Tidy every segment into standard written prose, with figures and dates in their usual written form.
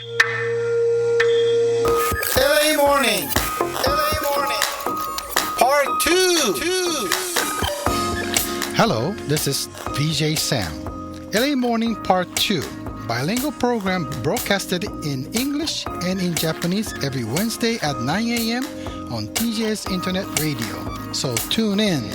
LA Morning Part 2. Hello, this is VJ Sam. LA Morning Part 2, bilingual program broadcasted in English and in Japanese every Wednesday at 9 a.m. on TJS Internet Radio. So tune in.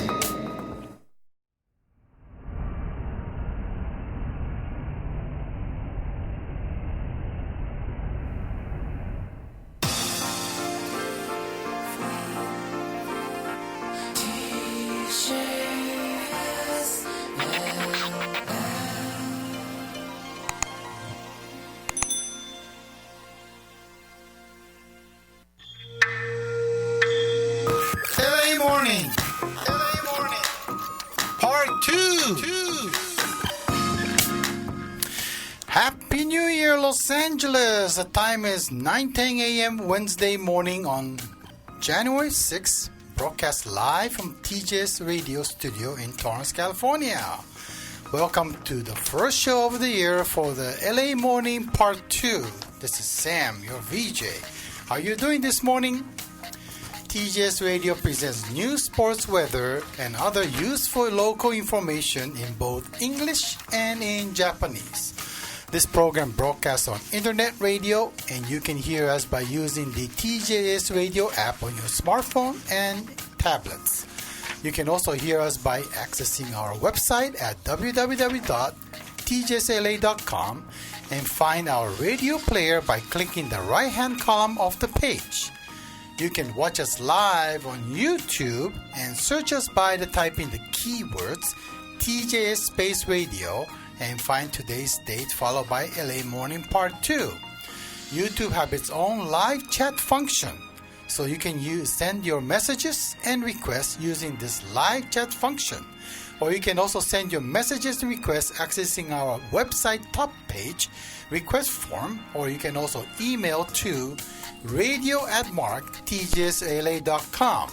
LA Morning Part 2. Happy New Year, Los Angeles. The time is 9:10 a.m. Wednesday morning on January 6th. Broadcast live from TJS Radio Studio in Torrance, California. Welcome to the first show of the year for the LA Morning Part 2. This is Sam, your VJ. How are you doing this morning? TJS Radio presents news, sports, weather, and other useful local information in both English and in Japanese. This program broadcasts on internet radio, and you can hear us by using the TJS Radio app on your smartphone and tablets. You can also hear us by accessing our website at www.tjsla.com and find our radio player by clicking the right-hand column of the page. You can watch us live on YouTube and search us by typing the keywords TJS Space Radio and find today's date followed by LA Morning Part 2. YouTube has its own live chat function, so you can send your messages and requests using this live chat function. Or you can also send your messages and requests accessing our website top page request form, or you can also email to radio@tjsla.com.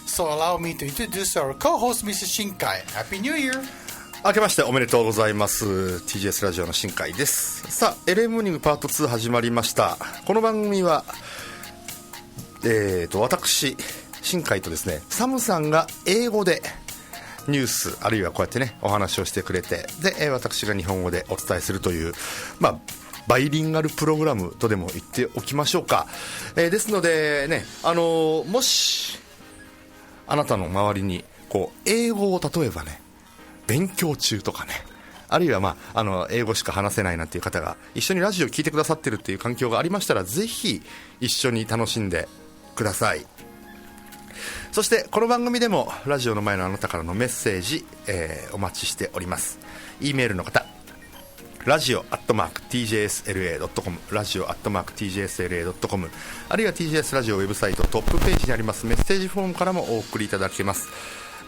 So allow me to introduce our co-host, Mr. Shinkai. Happy New Year! 明けましておめでとうございます。 TJS ラジオの新海です。さあ LA モーニングパート2始まりました。この番組は私新海とですね、サムさんが英語でニュースあるいはこうやってねお話をしてくれて、で私が日本語でお伝えするという、バイリンガルプログラムとでも言っておきましょうか。ですのでね、もしあなたの周りにこう英語を例えばね勉強中とかね、あるいは英語しか話せないなんていう方が一緒にラジオ聞いてくださってるっていう環境がありましたら、ぜひ一緒に楽しんでください。そしてこの番組でもラジオの前のあなたからのメッセージ、お待ちしております。 E メールの方、radio@tjsla.com、 radio@tjsla.com、 あるいは TJS ラジオウェブサイトトップページにありますメッセージフォームからもお送りいただけます。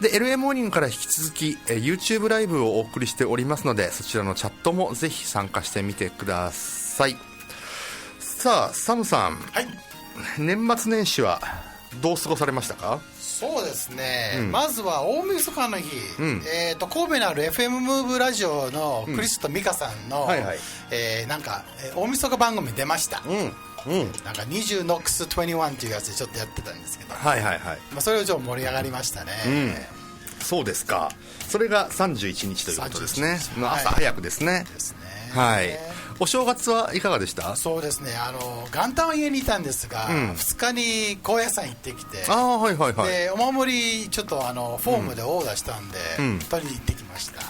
で LA モーニングから引き続き、YouTube ライブをお送りしておりますので、そちらのチャットもぜひ参加してみてください。さあサムさん、はい、年末年始はどう過ごされましたか？そうですね、まずは大晦日の日、神戸のある FM ムーブラジオのクリスとミカさんの、なんか大晦日番組出ました、なんか20 NOX21 っていうやつでちょっとやってたんですけど、それをちょっと盛り上がりましたね、そうですか。それが31日ということですね。朝早くですね。ですね。はい。お正月はいかがでした？そうですね、元旦は家にいたんですが、2日に高野山行ってきて、でお守りちょっとフォームでオーダーしたんで、取りに行ってきました。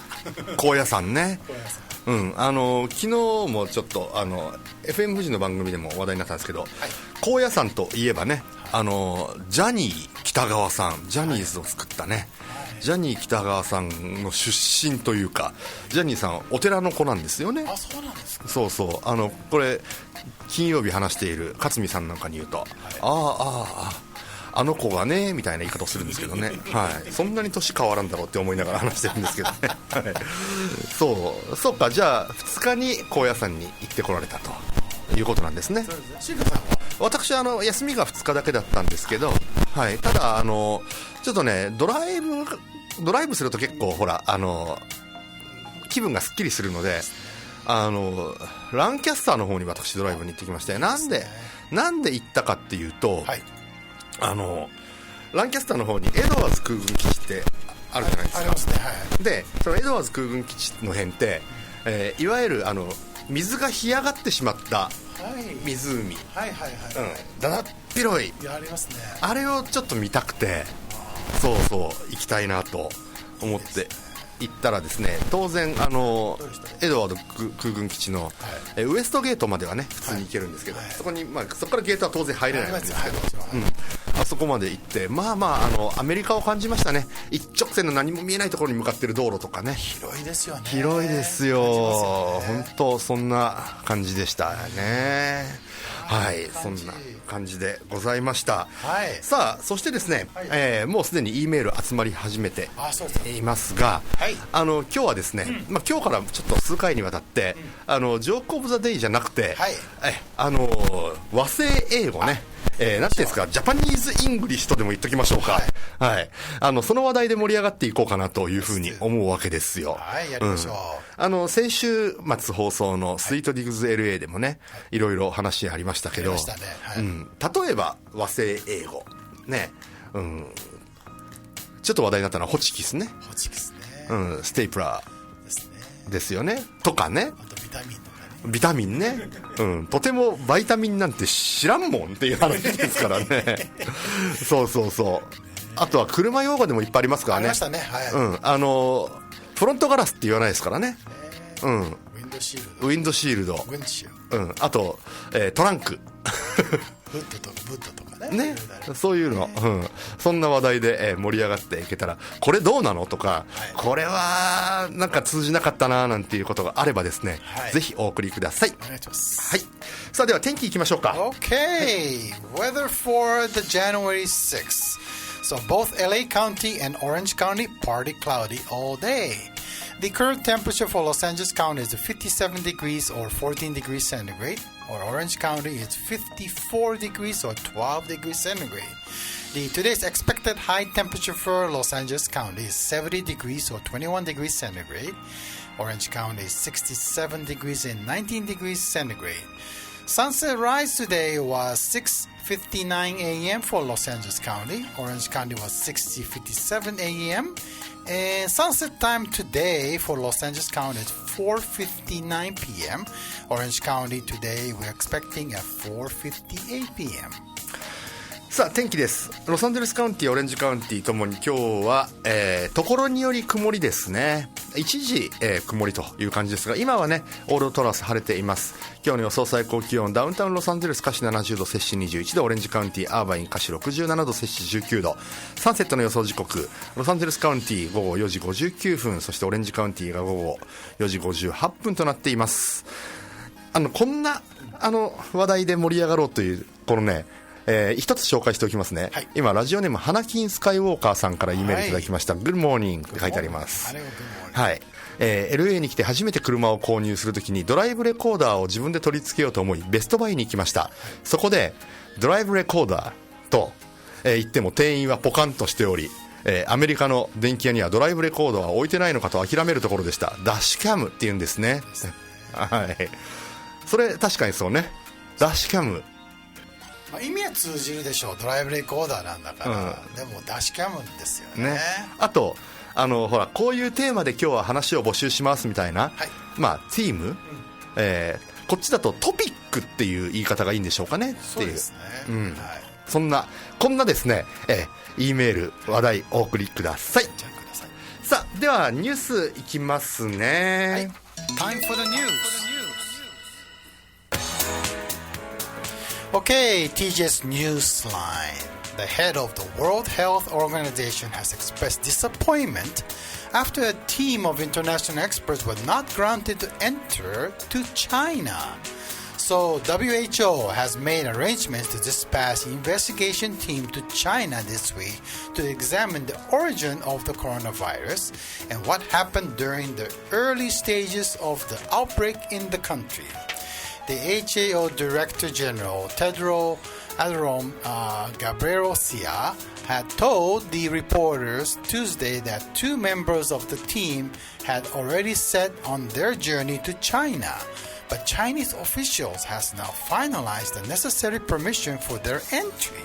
高野山ね。高野山、昨日もちょっとFM 富士の番組でも話題になったんですけど、高野山といえばね、ジャニー喜多川さん、ジャニーズを作ったね、ジャニー喜多川さんの出身というか、ジャニーさんお寺の子なんですよね。あ、そうなんですか。そうそう、これ金曜日話している勝美さんなんかに言うと、あの子がねみたいな言い方をするんですけどね、そんなに年変わらんだろうって思いながら話してるんですけどね、そうか。じゃあ2日に高野山に行ってこられたということなんですね。シーカさんは？私休みが2日だけだったんですけど、ただちょっとねドライブすると結構ほら気分がすっきりするので、ランキャスターの方に私ドライブに行ってきまして、なんで行ったかっていうと、はい、ランキャスターの方にエドワーズ空軍基地ってあるじゃないですか。ありますね、はい、でそのエドワーズ空軍基地の辺って、いわゆる水が干上がってしまった湖、はいはいはい、だだっ広い、ありますね。あれをちょっと見たくて、そう行きたいなと思って行ったらですね、当然エドワード空軍基地の、ウエストゲートまではね普通に行けるんですけど、そこからゲートは当然入れないんですけど、あそこまで行って、アメリカを感じましたね。一直線の何も見えないところに向かっている道路とかね、広いですよね。広いですよ、本当そんな感じでしたね。はい、そんな感じでございました。はい、さあそしてですね、もうすでに E メール集まり始めていますが、今日はですね、今日からちょっと数回にわたって、ジョークオブザデイじゃなくて、和製英語ね、なんていうんですか、ジャパニーズイングリッシュとでも言っときましょうか。はい、その話題で盛り上がっていこうかなというふうに思うわけですよ。はい、やりましょう。先週末放送のスイートディグズ LA でもね、いろいろ話ありましたけど、例えば和製英語ね、ちょっと話題になったのはホチキスね、ステイプラーですよね、とかね、あとビタミンね、とてもバイタミンなんて知らんもんっていう話ですからね。そうあとは車用語でもいっぱいありますからね。ありましたね、はい、フロントガラスって言わないですからね。ウィンドシールド、あと、トランクブッドとかね、そういうの、そんな話題で、盛り上がっていけたら、これどうなのとか、これはなんか通じなかったななんていうことがあればですね、ぜひお送りください。お願いします。はい、さあでは天気いきましょうか。 Okay, weather for the January 6th. So both LA County and Orange County partly cloudy all day. The current temperature for Los Angeles County is 57 degrees or 14 degrees centigrade, or Orange County is 54 degrees or 12 degrees centigrade. Today's expected high temperature for Los Angeles County is 70 degrees or 21 degrees centigrade. Orange County is 67 degrees and 19 degrees centigrade. Sunset rise today was 6:59 a.m. for Los Angeles County. Orange County was 6:57 a.m. And sunset time today for Los Angeles County is 4:59 p.m. Orange County today we're expecting at 4:58 p.m. さあ天気です。ロサンゼルスカウンティ、オレンジカウンティともに今日は、ところにより曇りですね。一時、曇りという感じですが、今はねオールドトラス晴れています。今日の予想最高気温、ダウンタウンロサンゼルスカシ70度、摂氏21度、オレンジカウンティアーバインカシ67度、摂氏19度。サンセットの予想時刻、ロサンゼルスカウンティ午後4時59分、そしてオレンジカウンティが午後4時58分となっています。こんな話題で盛り上がろうというこのね、一つ紹介しておきますね、今ラジオネーム花金スカイウォーカーさんから E メールいただきました、Good morning って書いてあります。はい、LA に来て初めて車を購入するときにドライブレコーダーを自分で取り付けようと思いベストバイに行きました。そこでドライブレコーダーと、言っても店員はポカンとしており、アメリカの電気屋にはドライブレコーダーは置いてないのかと諦めるところでした。ダッシュキャムって言うんですね。はい、それ確かにそうね、ダッシュキャム、意味は通じるでしょう、ドライブレコーダーなんだから、でもダッシュキャムですよ ね。あとほらこういうテーマで今日は話を募集しますみたいな、ティーム、こっちだとトピックっていう言い方がいいんでしょうかねっていう。そうですね、こんなですね、E メール話題お送りください。さあではニュースいきますね。Time for the news. Okay, TJ's Newsline. The head of the World Health Organization has expressed disappointment after a team of international experts was not granted to enter to China. So WHO has made arrangements to dispatch an investigation team to China this week to examine the origin of the coronavirus and what happened during the early stages of the outbreak in the country. The HAO Director General Tedros Adrom Ghebreyesus had told the reporters Tuesday that 2 members of the team had already set on their journey to China, but Chinese officials has now finalized the necessary permission for their entry.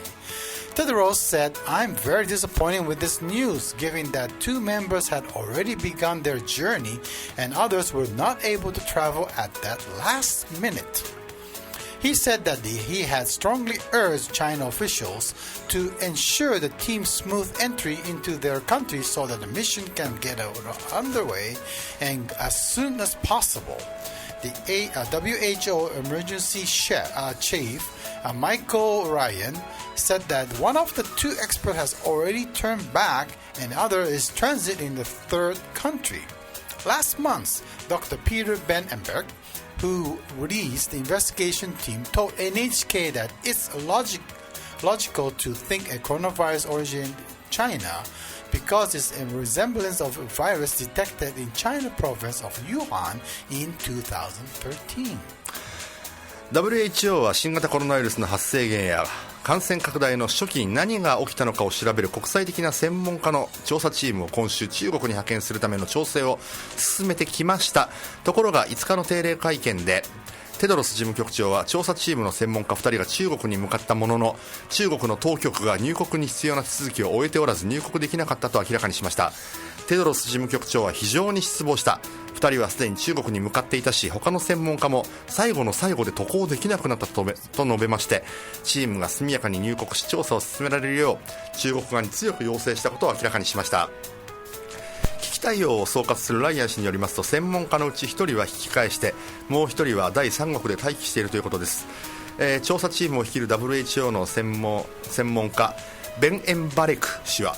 Tedros said, "I'm very disappointed with this news, given that 2 members had already begun their journey and others were not able to travel at that last minute." He said that he had strongly urged China officials to ensure the team's smooth entry into their country so that the mission can get underway and as soon as possible. The WHO emergency chief, Michael Ryan, said that one of the 2 experts has already turned back and the other is transit in the 3rd country. Last month, Dr. Peter Ben-Emberg, who released the investigation team, told NHK that it's logical to think a coronavirus origin in China because it's a resemblance of a virus detected in China province of Wuhan in 2013. WHO は新型コロナウイルスの発生源や感染拡大の初期に何が起きたのかを調べる国際的な専門家の調査チームを今週中国に派遣するための調整を進めてきました。ところが5日の定例会見でテドロス事務局長は調査チームの専門家2人が中国に向かったものの中国の当局が入国に必要な手続きを終えておらず入国できなかったと明らかにしました。テドロス事務局長は非常に失望した。2人はすでに中国に向かっていたし他の専門家も最後の最後で渡航できなくなったと述べまして、チームが速やかに入国し調査を進められるよう中国側に強く要請したことを明らかにしました。危機対応を総括するライアン氏によりますと、専門家のうち1人は引き返してもう1人は第三国で待機しているということです。調査チームを率いる WHO の専門家ベン・エンバレク氏は、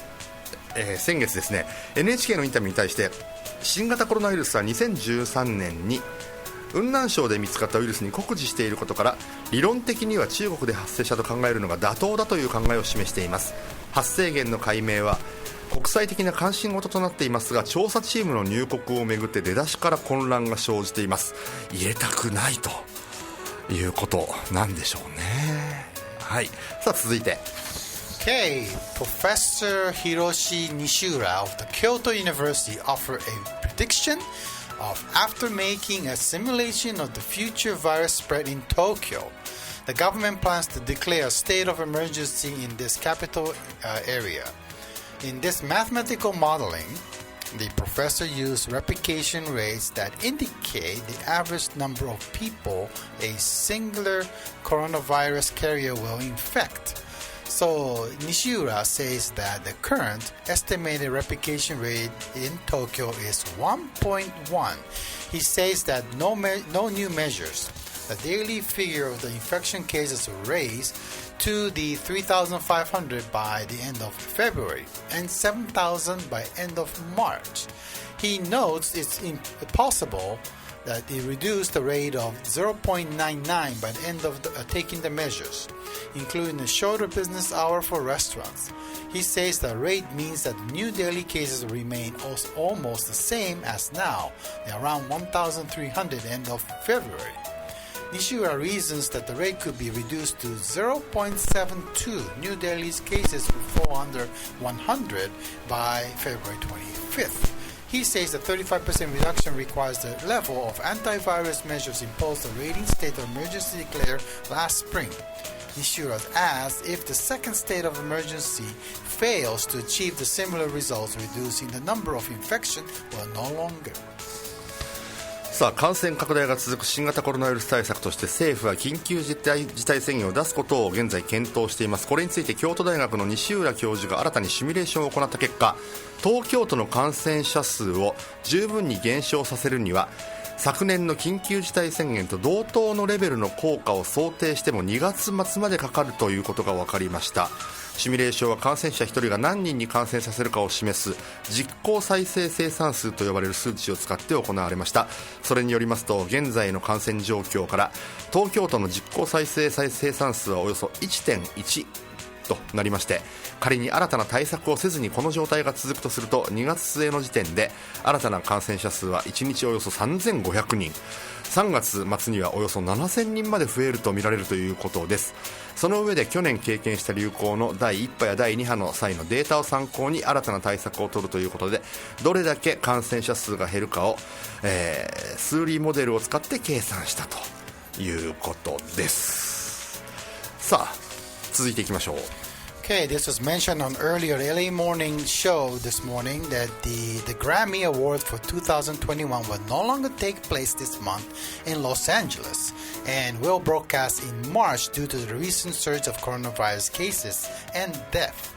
先月ですね NHK のインタビューに対して新型コロナウイルスは2013年に雲南省で見つかったウイルスに酷似していることから理論的には中国で発生したと考えるのが妥当だという考えを示しています。発生源の解明は国際的な関心事となっていますが調査チームの入国をめぐって出だしから混乱が生じています。入れたくないということなんでしょうね。はい、さあ続いてOkay, Professor Hiroshi Nishiura of the Kyoto University offered a prediction of after making a simulation of the future virus spread in Tokyo. The government plans to declare a state of emergency in this capital area. In this mathematical modeling, the professor used replication rates that indicate the average number of people a singular coronavirus carrier will infect. So Nishiura says that the current estimated replication rate in Tokyo is 1.1. He says that no new measures. The daily figure of the infection cases will raise to the 3,500 by the end of February and 7,000 by end of March. He notes it's possible that it reduced the rate of 0.99 by the end of taking the measures, including a shorter business hour for restaurants. He says the rate means that new daily cases remain almost the same as now, around 1,300 end of February. Nishiura reasons that the rate could be reduced to 0.72 new daily cases will fall under 100 by February 25th. He says the 35% reduction requires the level of antivirus measures imposed the rating state of emergency declared last spring. Nishiura asks if the second state of emergency fails to achieve the similar results, reducing the number of infections will no longer. さあ感染拡大が続く新型コロナウイルス対策として政府は緊急事態宣言を出すことを現在検討しています。これについて京都大学の西浦教授が新たにシミュレーションを行った結果、東京都の感染者数を十分に減少させるには昨年の緊急事態宣言と同等のレベルの効果を想定しても2月末までかかるということが分かりました。シミュレーションは感染者1人が何人に感染させるかを示す実効再生生産数と呼ばれる数値を使って行われました。それによりますと現在の感染状況から東京都の実効再生生産数はおよそ 1.1となりまして、仮に新たな対策をせずにこの状態が続くとすると、2月末の時点で新たな感染者数は1日およそ3500人、3月末にはおよそ7000人まで増えると見られるということです。その上で去年経験した流行の第1波や第2波の際のデータを参考に新たな対策を取るということで、どれだけ感染者数が減るかを、数理モデルを使って計算したということです。さあ続いていきましょう。Okay, this was mentioned on earlier LA Morning Show this morning that the Grammy Award for 2021 will no longer take place this month in Los Angeles and will broadcast in March due to the recent surge of coronavirus cases and death.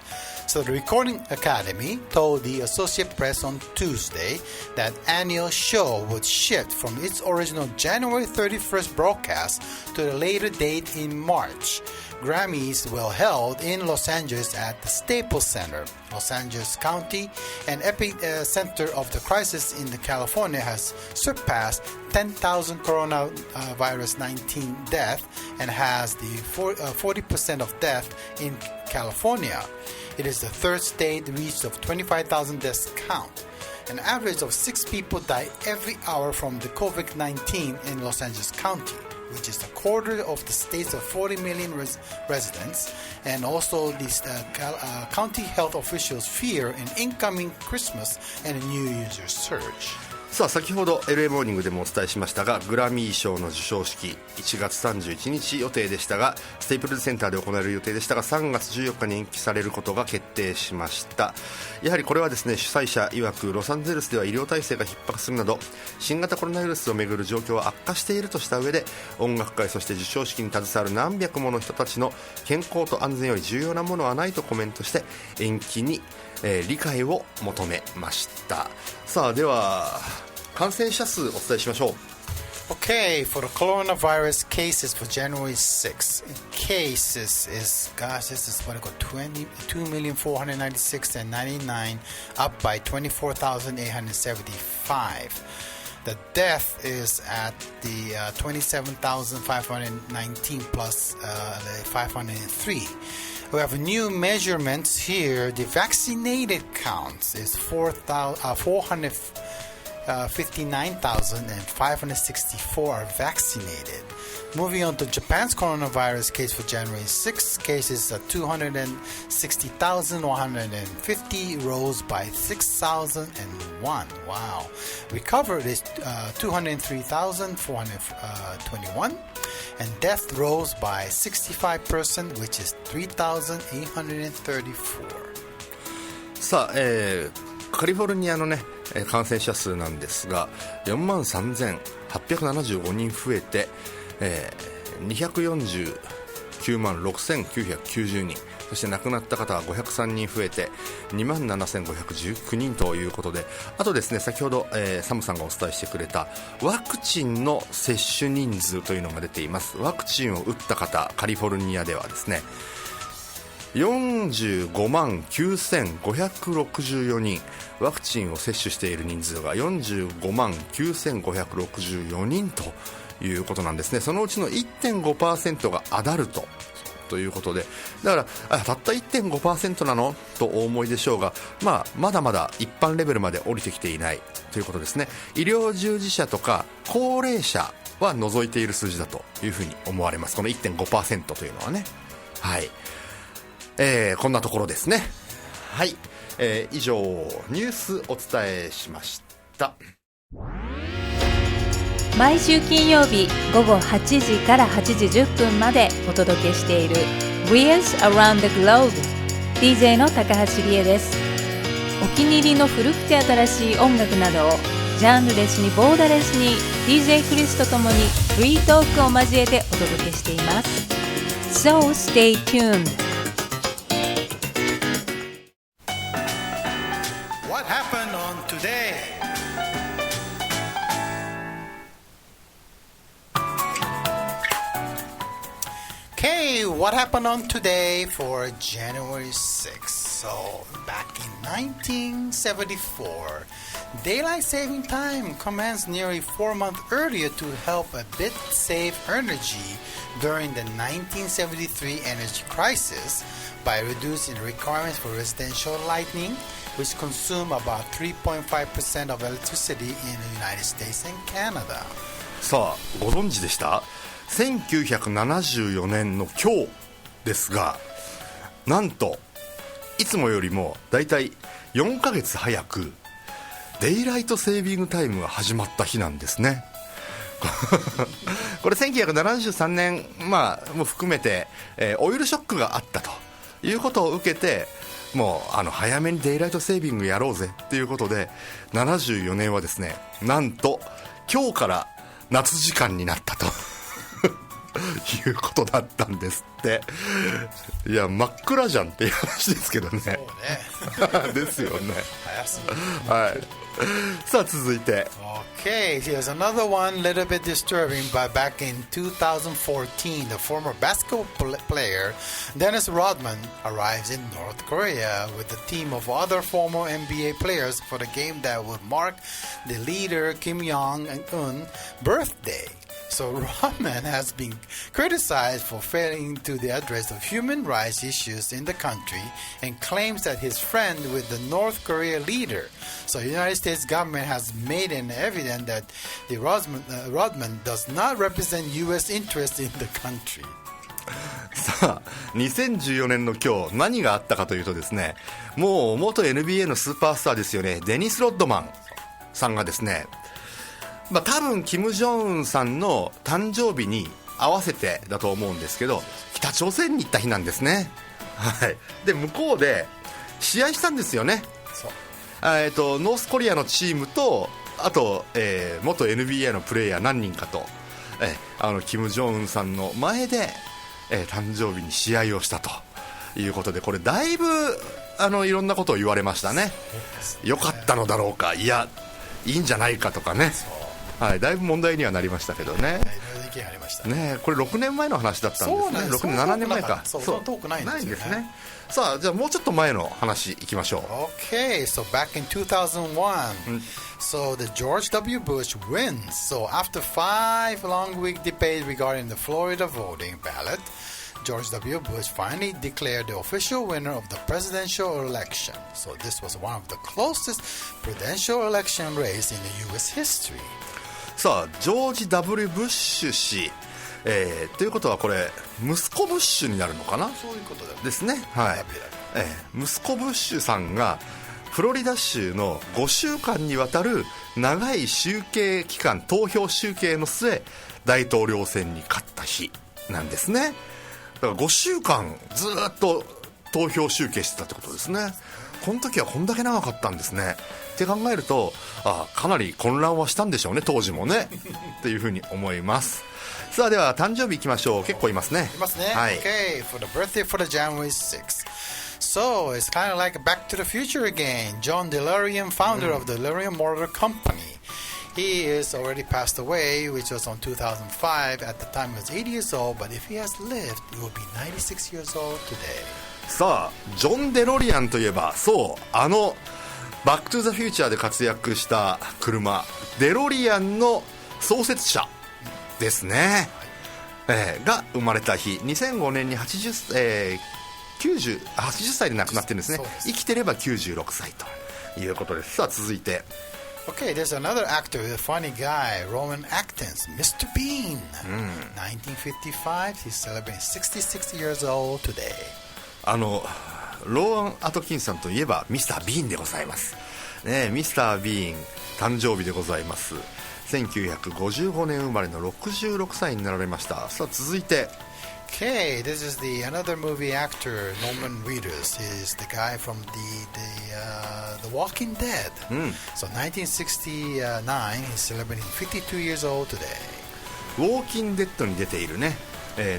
So the Recording Academy told the Associated Press on Tuesday that annual show would shift from its original January 31st broadcast to the later date in March. Grammys will held in Los Angeles at the Staples Center. Los Angeles County, an epicenter of the crisis in California, has surpassed 10,000 coronavirus-19 deaths and has the 40% of death in California. It is the third state reached of 25,000 deaths count. An average of 6 people die every hour from the COVID-19 in Los Angeles County, which is a quarter of the state's of 40 million residents, and also these county health officials fear an incoming Christmas and a New Year's surge. さあ先ほど LA モーニングでもお伝えしましたが、グラミー賞の授賞式1月31日予定でしたが、ステープルズセンターで行われる予定でしたが、3月14日に延期されることが決定しました。やはりこれはですね、主催者曰くロサンゼルスでは医療体制が逼迫するなど新型コロナウイルスをめぐる状況は悪化しているとした上で、音楽界そして授賞式に携わる何百もの人たちの健康と安全より重要なものはないとコメントして延期に、理解を求めました。さあでは感染者数お伝えしましょう。Okay, for the coronavirus cases for January 6th, cases is, gosh, this is what I got, 22,496,099, up by 24,875. The death is at the 27,519 plus 503. We have new measurements here. The vaccinated counts is 459,564 are vaccinated. Moving on to Japan's coronavirus case for January 6th, cases at 260,150, rose by 6,001. Wow. Recovered is 203,421, and death rose by 65%, which is 3,834. さあ、カリフォルニアのね感染者数なんですが、43,875人増えて、249万6,990人、そして亡くなった方は503人増えて 27,519 人ということで、あとですね、先ほど、サムさんがお伝えしてくれたワクチンの接種人数というのが出ています。ワクチンを打った方、カリフォルニアではですね、45万9564人、ワクチンを接種している人数が45万9564人ということなんですね。そのうちの 1.5% がアダルトということで、だからたった 1.5% なのとお思いでしょうが、まだまだ一般レベルまで降りてきていないということですね。医療従事者とか高齢者は除いている数字だというふうに思われます。この 1.5% というのはね。はい、こんなところですね。はい、以上ニュースお伝えしました。毎週金曜日午後8時から8時10分までお届けしている Wheels Around the Globe、 DJ の高橋理恵です。お気に入りの古くて新しい音楽などをジャンルレスにボーダレスに DJ クリスとともにフリートークを交えてお届けしています。 So stay tuned。What happened on today? Okay, what happened on today for January 6th? So, back in 1974, daylight saving time commenced nearly 4 months earlier to help a bit save energy during the 1973 energy crisis by reducing requirements for residential lighting, which consume about 3.5% of electricity in the United States and Canada. さあご存知でした？ 1974年の今日ですが、なんといつもよりもだいたい4ヶ月早くデイライトセービングタイムが始まった日なんですね。これ1973年、も含めて、オイルショックがあったということを受けて、もう早めにデイライトセービングやろうぜっていうことで、74年はですね、なんと今日から夏時間になったということだったんですって。いや真っ暗じゃんっていう話ですけどね。そうね。ですよね。早すぎる。はい。さあ続いて。Okay, here's another one, little bit disturbing. But back in 2014, the former basketball player Dennis Rodman arrives in North Korea with a team of other former NBA players for the game that would mark the leader Kim Jong-un's birthday. So Rodman has been criticized for failing to address the human rights issues in the country and claims that he's friend with the North Korea leader. So the United States government has made it evident that the Rodman does not represent U.S. interests in the country. さあ2014年の今日何があったかというとですね、もう元 NBA のスーパースターですよね、デニス・ロッドマンさんがですね、多分キム・ジョンウンさんの誕生日に合わせてだと思うんですけど、北朝鮮に行った日なんですね。はい。で向こうで試合したんですよね。そう。ノースコリアのチームと、あと、元 NBA のプレイヤー何人かと、キム・ジョンウンさんの前で、誕生日に試合をしたということで、これだいぶいろんなことを言われましたね。良かったのだろうか、いやいいんじゃないかとかね。はい、だいぶ問題にはなりましたけどね。ね、これ6年前の話だったんですね。6年7年前か。そう遠くないんですね。さあじゃあもうちょっと前の話いきましょう。 Okay, so back in 2001, so the George W. Bush wins. So after 5 long week debate regarding the Florida voting ballot, George W. Bush finally declared the official winner of the presidential election. So this was one of the closest presidential election race in the U.S. history. さあジョージ W. ブッシュ氏、ということはこれ息子ブッシュになるのかな。そういうことですね。はい。息子ブッシュさんがフロリダ州の5週間にわたる長い集計期間、投票集計の末大統領選に勝った日なんですね。だから5週間ずっと投票集計してたってことですね。この時はこんだけ長かったんですねって考えると、かなり混乱はしたんでしょうね、当時もねっていうふうに思います。さあでは誕生日いきましょう。結構いますね。いますね。はい。 Okay, for the birthday for the January 6th. So it's kind of like Back to the Future again. John DeLorean, founder of the DeLorean Motor Company. He is already passed away, which was on 2005. At the time he was 80 years old, but if he has lived, he will be 96 years old today. さあジョン・デロリアンといえば、そうバック・トゥ・ザ・フューチャーで活躍した車デロリアンの創設者ですね、が生まれた日、2005年に80歳で亡くなってるんですね。生きてれば96歳ということです。さあ続いて、Okay, there's another actor, a funny guy, Rowan Atkinson, Mr. Bean. 1955, he's celebrating 66 years old today. ローアン・アトキンさんといえばミスター・ビーンでございますね。ミスター・ビーン誕生日でございます。1955年生まれの66歳になられました。さあ続いて、Okay, this is another movie actor, Norman Reedus. He's the guy from the Walking Dead. So 1969, he's celebrating 52 years old today. ウォーキンデッドに出ているね、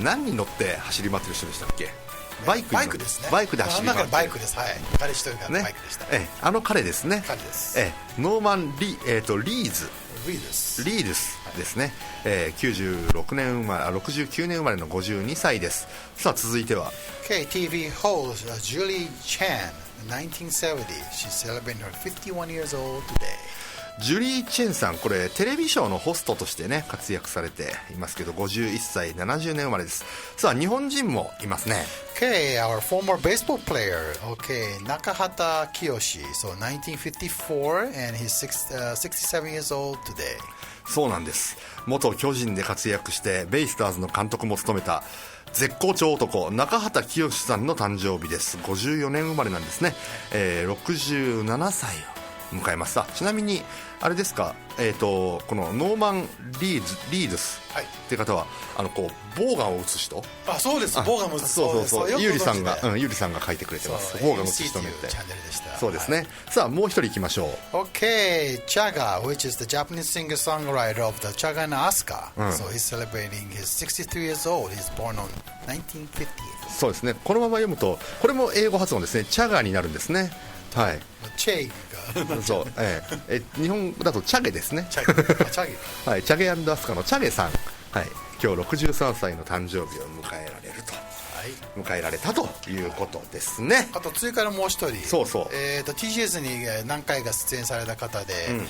何に乗って走り回ってる人でしたっけ？バイクですね。バイクで走り回ってる。バイクです。はい。彼一人がバイクでした。彼ですね。彼です。ノーマンリーズリードスですね、96年生まれ69年生まれの52歳です。さあ続いては TV host Julie Chan 1970 she's celebrating her 51 years old today ジュリー・チェンさん、これテレビショーのホストとしてね活躍されていますけど、51歳70年生まれです。さあ日本人もいますね。 our former baseball player Nakahata Kiyoshi so 1954 and he's 67 years old today そうなんです。元巨人で活躍してベイスターズの監督も務めた絶好調男中畑清さんの誕生日です。54年生まれなんですね、67歳を迎えました。ちなみにあれですか、このノーマン・リードスっていう方はこうボウガンを打つ人。そうです。ボウガンを打つ人。そうユーリさんが書いてくれてます。ボウガンを打つ人ねってそうですね。さあもう一人いきましょう。 Chaga which is the Japanese singer-songwriter of the Chaga and Asuka、so he's celebrating his 63 years old. He's born on 1958. そうですね。このまま読むとこれも英語発音ですね。チャガになるんですね。はい。チェイがそう、日本だとチャゲですね。チャゲはい、チャゲ&アスカのチャゲさん、はい、今日63歳の誕生日を迎えられると、迎えられたということですね。あと追加のもう一人、そうそう、TGS に何回か出演された方で、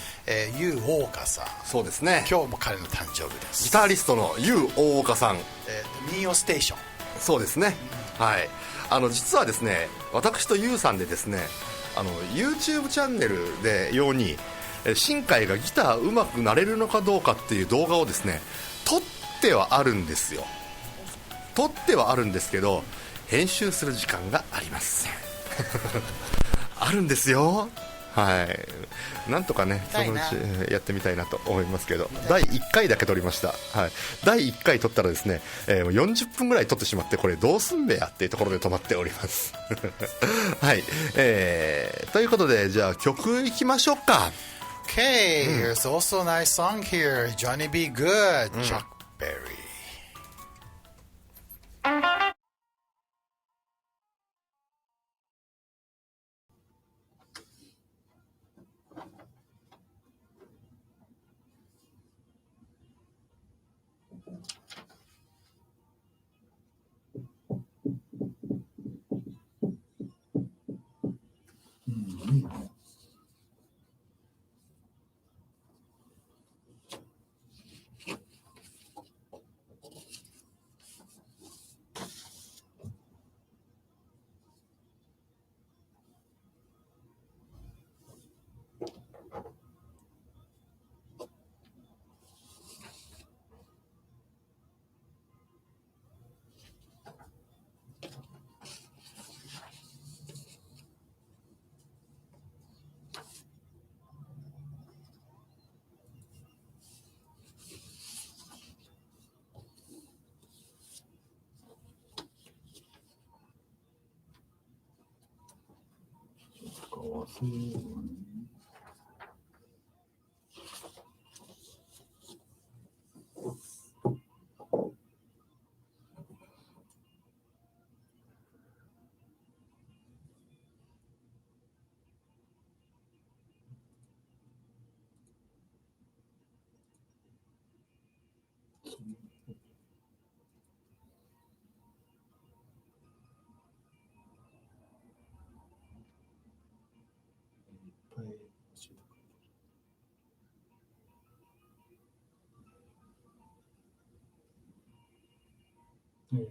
ユウ・オオカさん。そうですね。今日も彼の誕生日です。ギタリストのユウ・オオカさん、民謡ステーション。そうですね、はい。実はですね、私とユウさんでですね、YouTube チャンネルでように新海がギター上手くなれるのかどうかっていう動画をですね撮ってはあるんですよ。撮ってはあるんですけど編集する時間がありませんあるんですよ。はい、なんとかねそのうちやってみたいなと思いますけど、第1回だけ撮りました。はい、第1回撮ったらですね、40分ぐらい撮ってしまって、これどうすんべやっていうところで止まっておりますはい、ということでじゃあ曲いきましょうか。 Here's also a nice song here Johnny B. Good、Chuck Berry。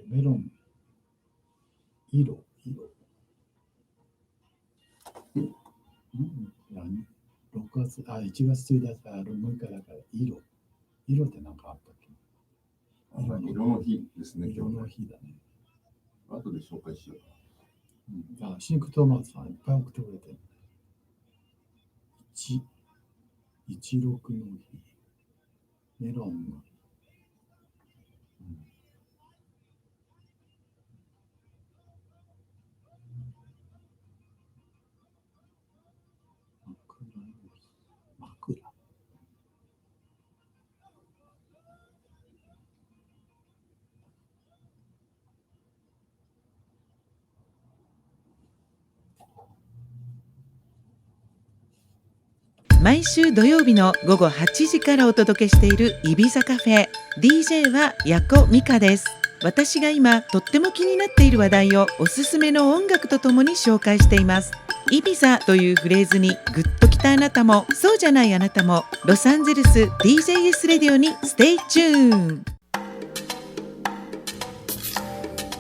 メロン色何6月1月1日から6日だから色って何かあったっけ。色の日ですね。色の日だね。後で紹介しようか。シンクトマトさんいっぱい送ってくれてる。16の日、メロンの日。枕。毎週土曜日の午後8時からお届けしているイビザカフェ。 DJ はヤコミカです。私が今とっても気になっている話題をおすすめの音楽とともに紹介しています。イビザというフレーズにグッときたあなたも、そうじゃないあなたも、ロサンゼルス DJS レディオにステイチューン。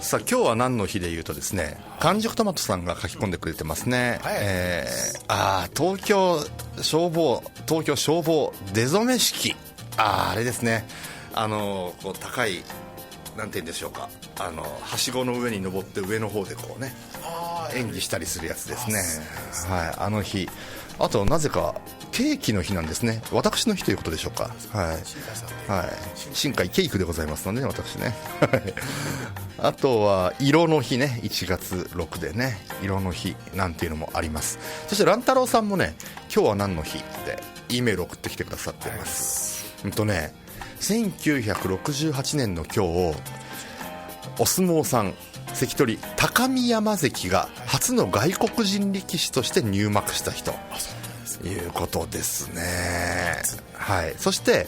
さあ今日は何の日でいうとですね、完熟トマトさんが書き込んでくれてますね、東京消防出初め式、あれですね、こう高い、なんて言うんでしょうか、はしごの上に登って上の方でこうね演技したりするやつですね。はい、あの日、あとなぜかケーキの日なんですね。私の日ということでしょうか。はい、はい、新海ケイクでございますのでね、私ねあとは色の日ね、1月6でね、色の日なんていうのもあります。そして乱太郎さんもね、今日は何の日って E メール送ってきてくださっています。1968年の今日、お相撲さん関取高見山関が初の外国人力士として入幕した日ということですね。はい、そして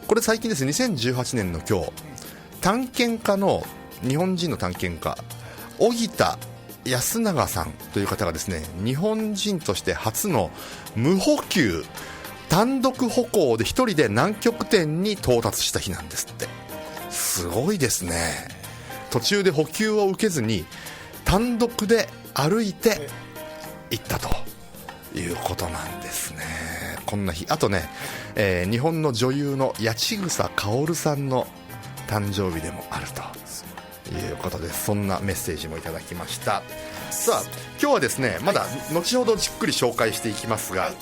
これ最近ですね、2018年の今日、探検家の日本人の探検家荻田安永さんという方がですね、日本人として初の無補給単独歩行で一人で南極点に到達した日なんですって。すごいですね。途中で補給を受けずに単独で歩いて行ったということなんですね。こんな日、あとね、日本の女優の八千草薫さんの誕生日でもあるということです。そんなメッセージもいただきました。さあ今日はですね、まだ後ほどじっくり紹介していきますが、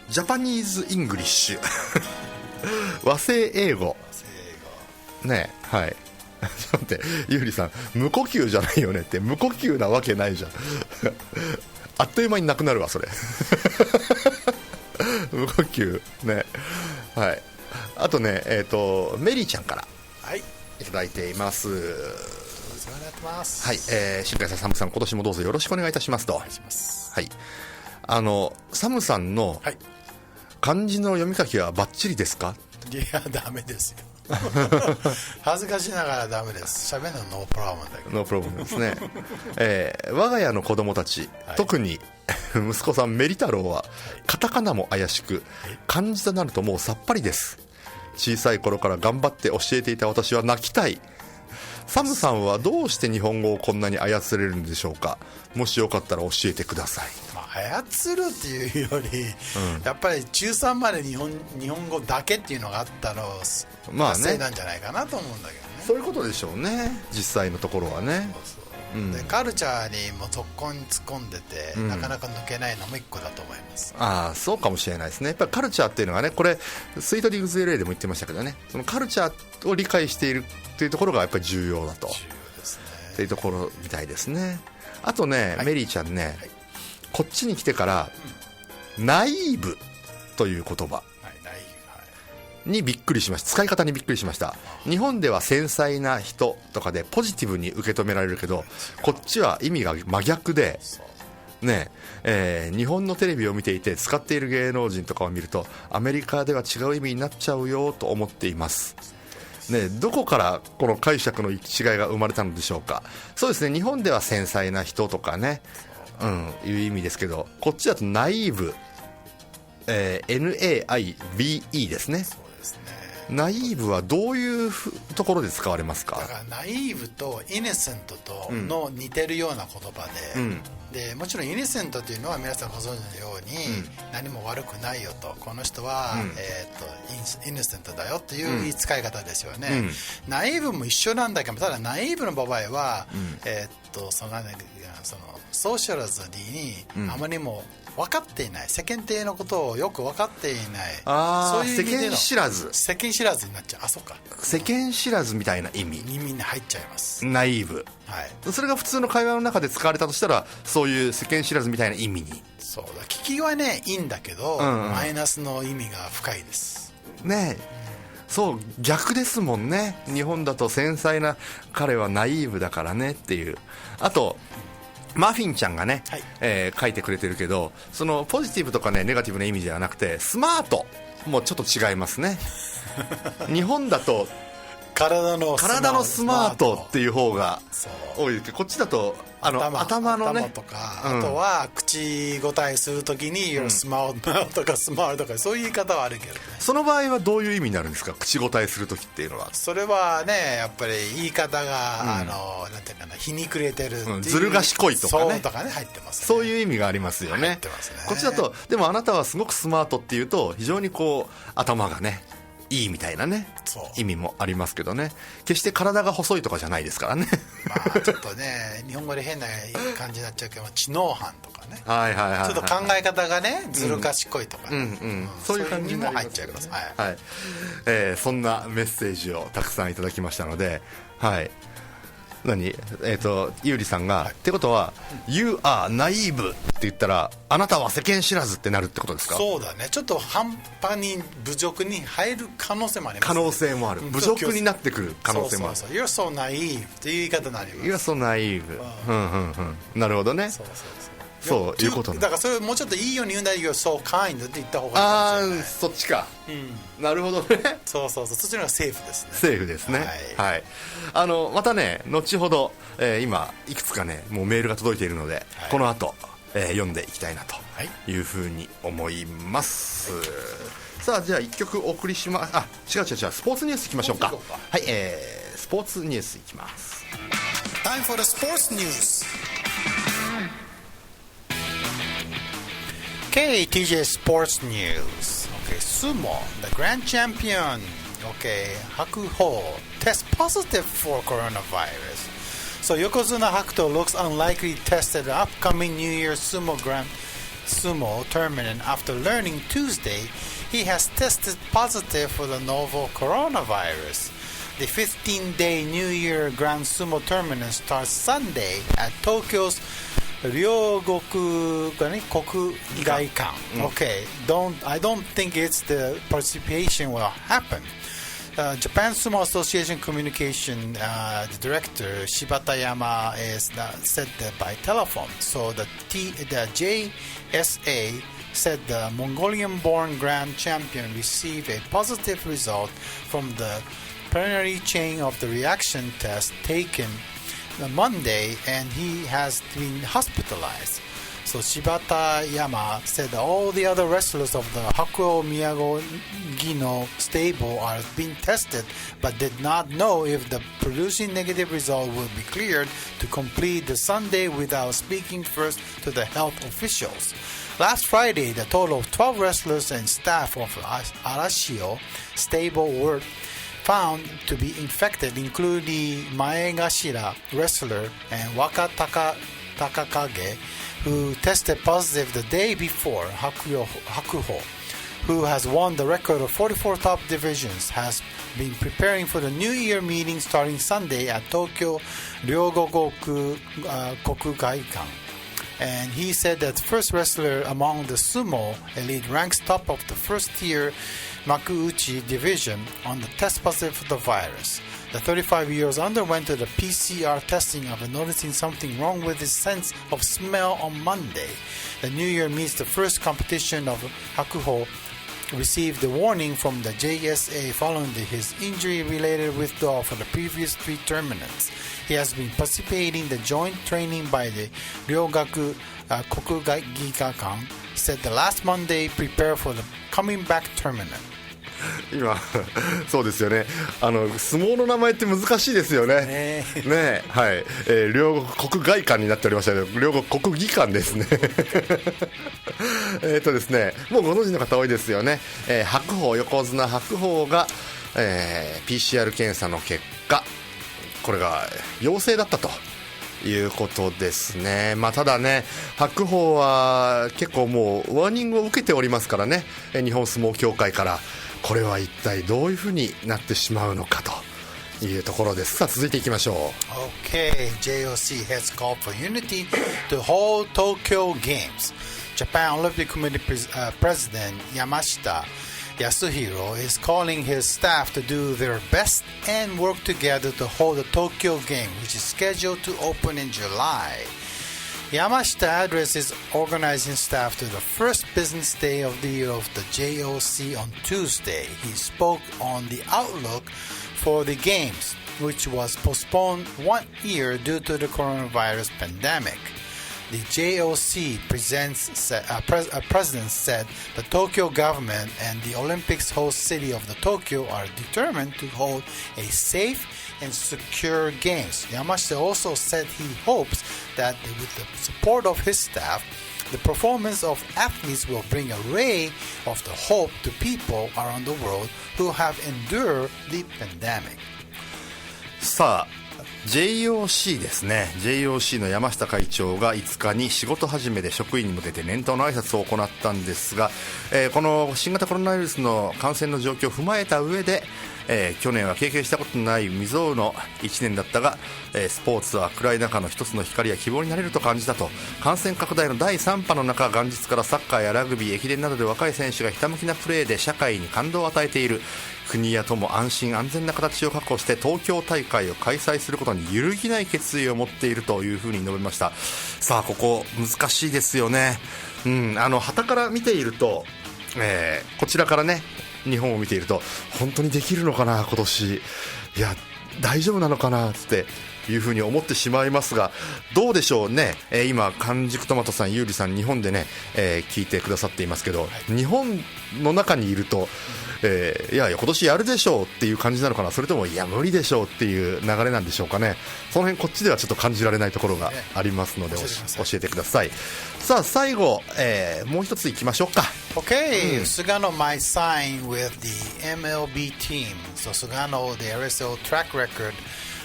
ジャパニーズ・イングリッシュ和製英語ね、はい、ちょっと待って、ゆうりさん、無呼吸じゃないよねって。無呼吸なわけないじゃんあっという間になくなるわそれ無呼吸ね。はい、あとね、メリーちゃんからいただいています。はい、新海さん、サムさん、今年もどうぞよろしくお願いいたしますと。はい、サムさんの漢字の読み書きはバッチリですか？いや、ダメですよ恥ずかしながらダメです。喋るのノープロブレムだけど。ノープロブレムですね我が家の子供たち、特に息子さんメリ太郎はカタカナも怪しく、漢字となるともうさっぱりです。小さい頃から頑張って教えていた私は泣きたい。サムさんはどうして日本語をこんなに操れるんでしょうか。もしよかったら教えてください。操るっていうより、やっぱり中3まで日本語だけっていうのがあったの達成なんじゃないかなと思うんだけどね。そういうことでしょうね、実際のところはね。でカルチャーにも続行に突っ込んでて、なかなか抜けないのも一個だと思います。そうかもしれないですね。やっぱりカルチャーっていうのはね、これスイートディグズ LA でも言ってましたけどね、そのカルチャーを理解しているっていうところがやっぱり重要だと、っていうところみたいですね。あとね、メリーちゃんね、こっちに来てから、ナイーブという言葉にびっくりしました。使い方にびっくりしました。日本では繊細な人とかでポジティブに受け止められるけど、こっちは意味が真逆でね、日本のテレビを見ていて使っている芸能人とかを見ると、アメリカでは違う意味になっちゃうよと思っていますね。どこからこの解釈の違いが生まれたのでしょうか。そうですね、日本では繊細な人とかね、いう意味ですけど、こっちだとナイーブ、NAIBE ですね。ナイーブはどういうところで使われますか？だからナイーブとイネセントとの似てるような言葉で、でもちろんイネセントというのは皆さんご存知のように、何も悪くないよと、この人は、イネセントだよという言い使い方ですよね。ナイーブも一緒なんだけど、ただナイーブの場合は、そのソーシャルズにあまりも分かっていない、世間体のことをよく分かっていない、そういう意味での世間知らずになっちゃう。そうか、世間知らずみたいな意味にみんな入っちゃいます。ナイーブ、それが普通の会話の中で使われたとしたら、そういう世間知らずみたいな意味に。そうだ、聞きはねいいんだけど、マイナスの意味が深いですね。そう、逆ですもんね。日本だと繊細な彼はナイーブだからねっていう。あとマフィンちゃんがね、はい書いてくれてるけど、そのポジティブとかねネガティブな意味ではなくて、スマートもちょっと違いますね日本だと体のスマートっていう方が多いけど、こっちだと頭のね頭とか、あとは口答えするときに、スマートとかスマートとかそういう言い方はあるけどね。その場合はどういう意味になるんですか、口答えするときっていうのは。それはねやっぱり言い方が、なんていうかな、ひにくれてるっていう、ずる賢いとかね、そうとかね入ってますね。そういう意味がありますよね。入ってますね。こっちだとでもあなたはすごくスマートっていうと非常にこう頭がねいいみたいなね意味もありますけどね、決して体が細いとかじゃないですからねまあちょっとね日本語で変な感じになっちゃうけど、知能犯とかね、はいはいはいはい、ちょっと考え方がねずる賢いとか、そういう感じにも入っちゃいます。はい、そんなメッセージをたくさんいただきましたので、はい、ゆうりさんが、ってことは You are naive って言ったらあなたは世間知らずってなるってことですか。そうだね、ちょっと半端に侮辱に入る可能性もあります、ね、可能性もある、侮辱になってくる可能性もある。そう You're so naive っていう言い方になります。 You're so naive、なるほどね。そういうことね。だからそれをもうちょっといいように言うんだら You're so kind って言った方がいいかもしれない。そっちか、なるほどね。そうそっちの方がセーフですね。セーフですね。はい、またね後ほど、今いくつかねもうメールが届いているので、この後、読んでいきたいなというふうに思います。さあじゃあ1曲お送りします。違うスポーツニュースいきましょうか。はい、スポーツニュースいきます。 Time for the sports news. Okay, TJ Sports News. Okay, Sumo, the grand champion, okay, Hakuho, tests positive for coronavirus. So Yokozuna Hakuto looks unlikely to test at the upcoming New Year's Sumo tournament after learning Tuesday he has tested positive for the novel coronavirus. The 15-day New Year Grand Sumo tournament starts Sunday at Tokyo's Ryogoku Kokugai-kan. Okay, I don't think the participation will happen. Japan Sumo Association Communication the director Shibata Yama said that by telephone. So the JSA said the Mongolian-born grand champion received a positive result from the preliminary chain of the reaction test taken Monday, and he has been hospitalized. So Shibata Yama said all the other wrestlers of the Hakuo Miyagi-no stable are being tested, but did not know if the producing negative result will be cleared to complete the Sunday without speaking first to the health officials. Last Friday, the total of 12 wrestlers and staff of Arashio stable were found to be infected, including Maegashira wrestler and Waka Takakage, who tested positive the day before. Hakuho, who has won the record of 44 top divisions, has been preparing for the New Year meeting starting Sunday at Tokyo Ryogoku Kokugai-kan. And he said that first wrestler among the sumo elite ranks top of the first tier Makuuchi division on the test positive for the virus. The 35-year-old underwent the PCR testing after noticing something wrong with his sense of smell on Monday. The New Year meets the first competition of Hakuho received the warning from the JSA following his injury-related withdrawal for the previous 3 tournaments. He has been participating in the joint training by the Ryogaku Kokugai-kan, said the last Monday prepare for the coming back tournament. 今そうですよね、相撲の名前って難しいですよね。ね、はい、両国外館になっておりましたけど、両国国技館ですね。ですね、もうご存知の方多いですよね。白鵬、横綱白鵬が、PCR 検査の結果、これが陽性だったということですね。まあ、ただね、白鵬は結構もうワーニングを受けておりますからね、日本相撲協会から。これは一体どういうふうになってしまうのかというところです。さあ続いていきましょう。 Okay, JOC has called for unity to hold Tokyo Games. Japan Olympic Committee President Yamashita Yasuhiro is calling his staff to do their best and work together to hold the Tokyo Game, which is scheduled to open in July. Yamashita addresses organizing staff to the first business day of the year of the JOC on Tuesday. He spoke on the outlook for the games, which was postponed 1 year due to the coronavirus pandemic. The JOC president said the Tokyo government and the Olympics host city of the Tokyo are determined to hold a safe and secure games. Yamashita also said he hopes that with the support of his staff, the performance of athletes will bring a ray of the hope to people around the world who have endured the pandemic. さあJOC ですね。 JOC の山下会長が5日に仕事始めで職員に向けて年頭の挨拶を行ったんですが、この新型コロナウイルスの感染の状況を踏まえた上で、去年は経験したことのない未曾有の1年だったが、スポーツは暗い中の一つの光や希望になれると感じたと。感染拡大の第3波の中、元日からサッカーやラグビー、駅伝などで若い選手がひたむきなプレーで社会に感動を与えている。国や都も安心安全な形を確保して東京大会を開催することに揺るぎない決意を持っているというふうに述べました。さあここ難しいですよね。旗から見ていると、こちらからね日本を見ていると本当にできるのかな今年、いや大丈夫なのかなっていうふうに思ってしまいますが、どうでしょうね。今完熟トマトさん、ゆうりさん日本でね、聞いてくださっていますけど、日本の中にいると、いやいや今年やるでしょうっていう感じなのかな、それともいや無理でしょうっていう流れなんでしょうかね。その辺こっちではちょっと感じられないところがありますので教えてください。さあ最後、もう一ついきましょうか。 Okay, Sugano might sign with the MLB team. So Sugano, the RSO track record,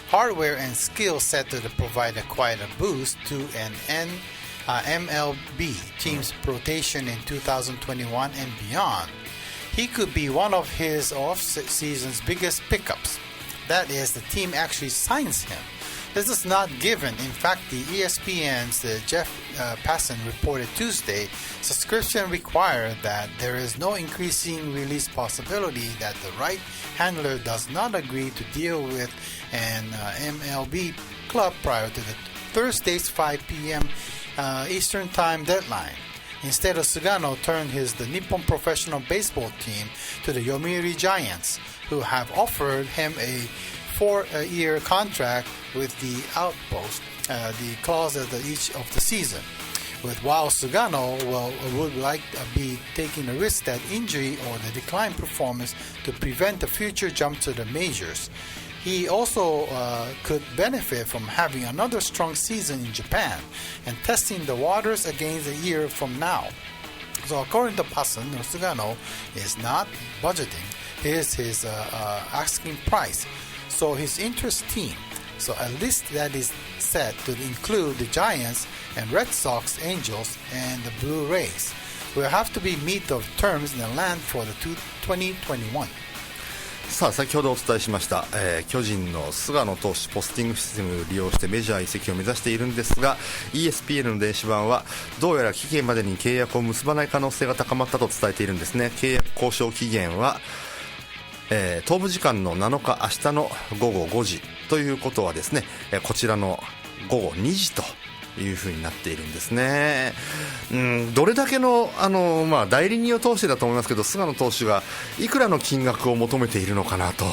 hardware and skill set to provide a quite a boost to an MLB team's rotation in 2021 and beyond. He could be one of his off-season's biggest pickups. That is, the team actually signs him. This is not given. In fact, the ESPN's Jeff Passan reported Tuesday, subscription required that there is no increasing release possibility that the right handler does not agree to deal with an MLB club prior to the Thursday's 5 p.m. Eastern Time deadline. Instead, Sugano turned the Nippon professional baseball team to the Yomiuri Giants, who have offered him a 4-year contract with the outpost, the clause at each of the season. While Sugano would like to be taking a risk that injury or the declined performance to prevent a future jump to the majors. He also could benefit from having another strong season in Japan and testing the waters against a year from now. So according to Passan, Sugano is not budgeting. Here's his asking price. So his interest team. So a list that is set to include the Giants and Red Sox, Angels, and the Blue Rays will have to be meet of terms in the land for the 2021. さあ先ほどお伝えしました、巨人の菅野投手ポスティングシステムを利用してメジャー移籍を目指しているんですが ESPN の電子版はどうやら期限までに契約を結ばない可能性が高まったと伝えているんですね。契約交渉期限は、東部時間の7日明日の午後5時ということはですね、こちらの午後2時という風になっているんですね。どれだけの、代理人を通してだと思いますけど菅野投手がいくらの金額を求めているのかなと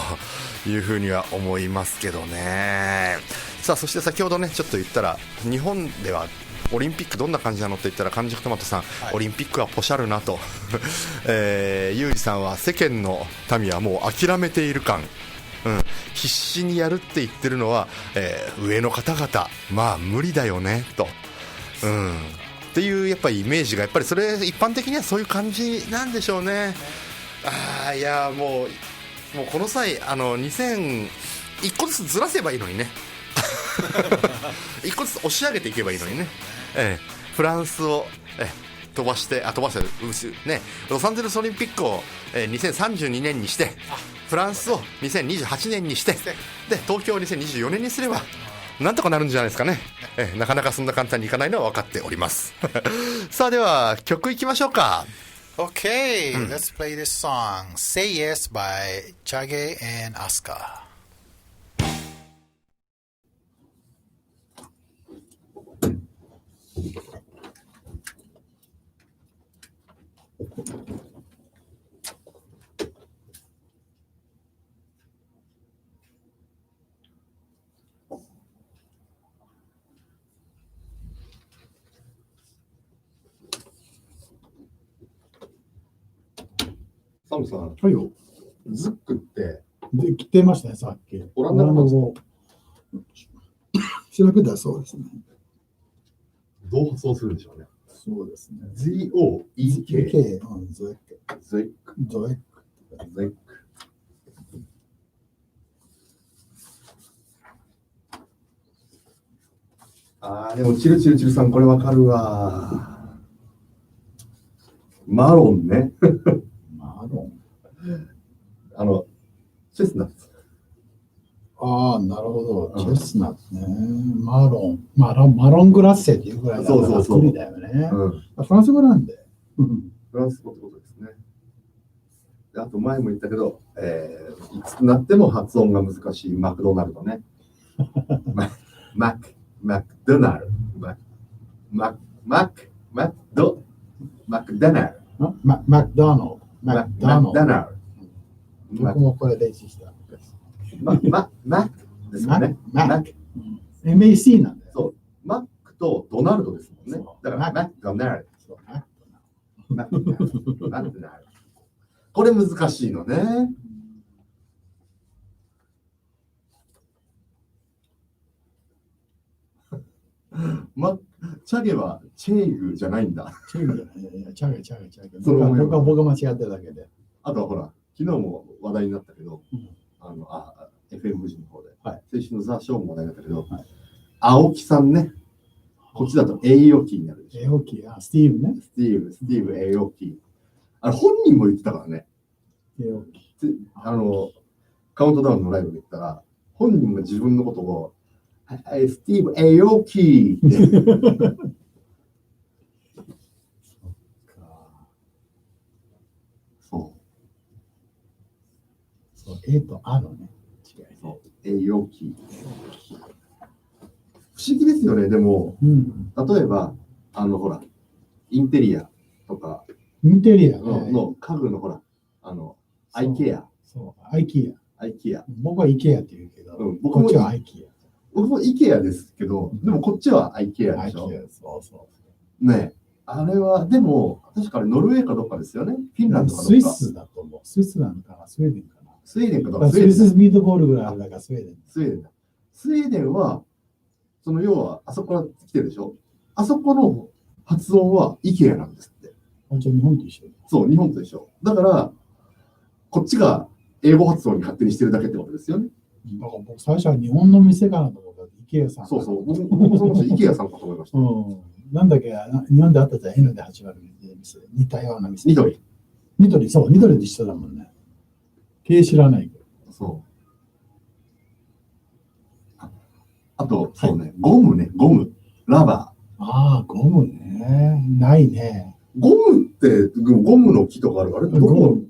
いう風には思いますけどね。さあそして先ほどねちょっと言ったら日本ではオリンピックどんな感じなのって言ったら完熟トマトさん、オリンピックはポシャるなと、ユージさんは世間の民はもう諦めている感、必死にやるって言ってるのは、上の方々まあ無理だよねと、っていうやっぱりイメージがやっぱりそれ一般的にはそういう感じなんでしょうね。いやもうこの際1個ずつずらせばいいのにね1個ずつ押し上げていけばいいのにね、フランスを、飛ばしてね、ロサンゼルスオリンピックを、2032年にしてフランスを2028年にしてで東京を2024年にすればなんとかなるんじゃないですかね。なかなかそんな簡単にいかないのは分かっておりますさあでは曲いきましょうか。 Okay, let's play this song Say Yes by Chage and Asuka. サムさん、はいよ。ズックってで、来てましたね、さっき。オランダの語。調べたらそうですね。どう発音するんでしょうね。そうですね。ZOEK。 K、ゾエック。ゾエック。ゾエック。ゾエック。でもチルチルチルさん、これわかるわ。マロンね。マロン。チェスナッツ。ああ、なるほど。チェスナッツね。マロングラッセっていうぐらいだからそうそうそう国だよね。うん。フランス語なんで。フランス語ってことですね。であと前も言ったけど、いつになっても発音が難しいマクドナルドね。マクドナルド。マクドナルド。マクドナルド。マクドナルド。僕もこれ練習した。マックですよね。マック。MAC なんだよ。そう。マックとドナルドですもんね。そうだからマックドナルそうド。マックドナルド。これ難しいのね。チャゲはチェイグじゃないんだ。チェグじゃない。チャゲ。僕が間違ってるだけで。あとはほら、昨日も話題になったけど、うんFM 富士の方で、はい、先週のザ・ショーも話題になったけど、はい、青木さんね、こっちだと栄養期になるでしょ。栄養期、スティーブね。スティーブ栄養期。本人も言ってたからね。栄養期。カウントダウンのライブで言ったら、本人が自分のことを、スティーブ栄養期って。そう、A とAのね、違い。そう、栄養期。不思議ですよね、でも、例えば、ほら、インテリアとか、インテリアの家具のほら、アイケア。そう、アイケア。僕はイケアって言うけど、こっちはアイケア。僕もイケアですけど、でもこっちはアイケアでしょ。そうね。あれは、でも、確かにノルウェーかどっかですよね。フィンランドかどっか。スイスだと思う。スイスランドかな、スウェーデンかな。スウェーデンかどっか。スイスミートボールぐらいあるからスウェーデン。スウェーデンだ。スウェーデンは、要は、あそこから来てるでしょ。あそこの発音はイケアなんですって。じゃあ日本と一緒。そう、日本と一緒。だから、こっちが英語発音に勝手にしてるだけってことですよね。だから僕最初は日本の店かなと思ったら、イケアさん。そうそう、僕もその人イケアさんかと思いました。なんだっけ、日本であったじゃん、N で8割の店。似たような店。緑、そう、緑と一緒だもんね。経営知らないけど。そう。あと、そうね、ゴム、ラバー。ああ、ゴムね。ないね。ゴムって、ゴムの木とかある。あれゴ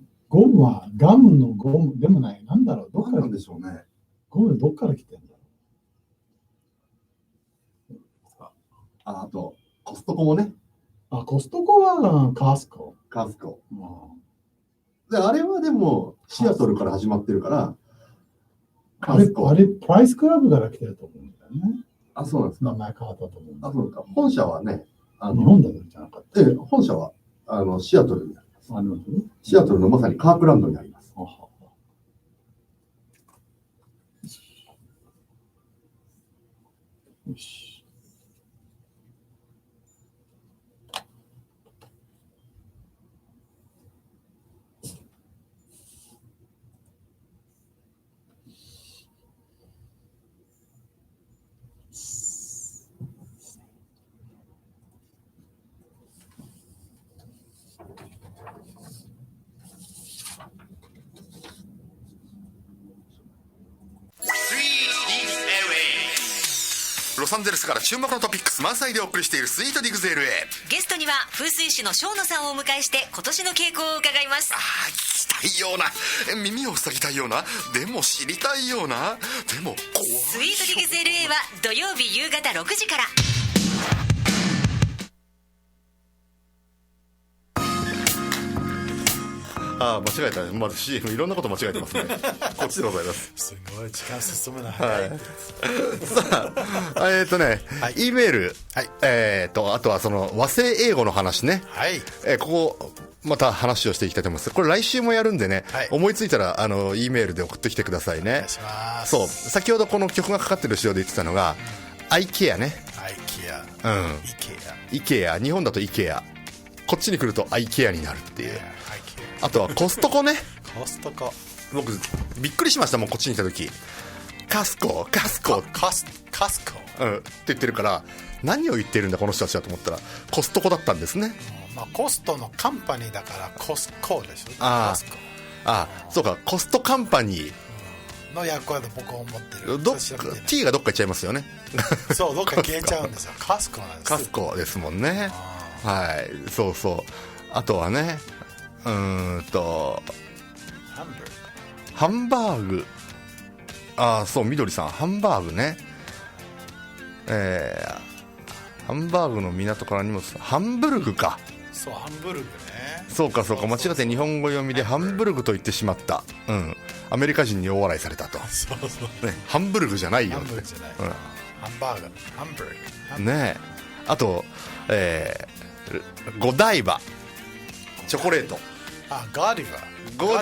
ムはガムのゴムでもない。なんだろう、どっからなんでしょうね。ゴムどっから来てんだろう。あと、コストコもね。コストコはカスコ。で、あれはでも、シアトルから始まってるから、あれ、プライスクラブから来てると思うんだよね。あ、そうなんですか。名前変わったと思うんだ。そうか。本社はね、日本だけじゃなかった。本社は、シアトルにあります。シアトルのまさにカークランドにあります。よし。ロサンゼルスから注目のトピックス満載でお送りしているスイートディグズ LA。 ゲストには風水師の生野さんをお迎えして今年の傾向を伺います。聞きたいような、耳を塞ぎたいような、でも知りたいような、でも怖い。スイートディグズ LA は土曜日夕方6時から。ああ間違えた、まあ、CM いろんなこと間違えてますねこっちでございます。すごい時間進むな、はいさあね、はい、 E メール、はい、あとはその和製英語の話ね、はい、ここまた話をしていきたいと思います。これ来週もやるんでね、はい、思いついたらE メールで送ってきてくださいね。お願いします。そう、先ほどこの曲がかかってる後ろで言ってたのが、IKEA ね、IKEA、うん、IKEA、日本だと IKEA、こっちに来ると IKEA になるっていう、あとはコストコねコストコ、僕びっくりしました。もうこっちに来た時カスコうんって言ってるから、何を言ってるんだこの人たちだと思ったらコストコだったんですね。まあ、コストのカンパニーだからコスコでしょ。ああ、そうか、コストカンパニーの役割だと僕は思ってる。T がどっか行っちゃいますよねそうどっか消えちゃうんですよカスコなんです。カスコですもんね。はい、そうそう。あとはね、ハンバーグ、ああ、そう、みどりさんハンバーグね、ハンバーグの港から荷物、ハンブルグか。そう、ハンブルグね。そうかそうか、間違って日本語読みでハンブルグと言ってしまった。うん、アメリカ人に大笑いされたと。そうそう、ね、ハンブルグじゃないよ。ハンブルグじゃない、うん、ハンバーグ、ハンブルグね。あと、ゴダイバチョコレート、あ、ガディバ、ゴ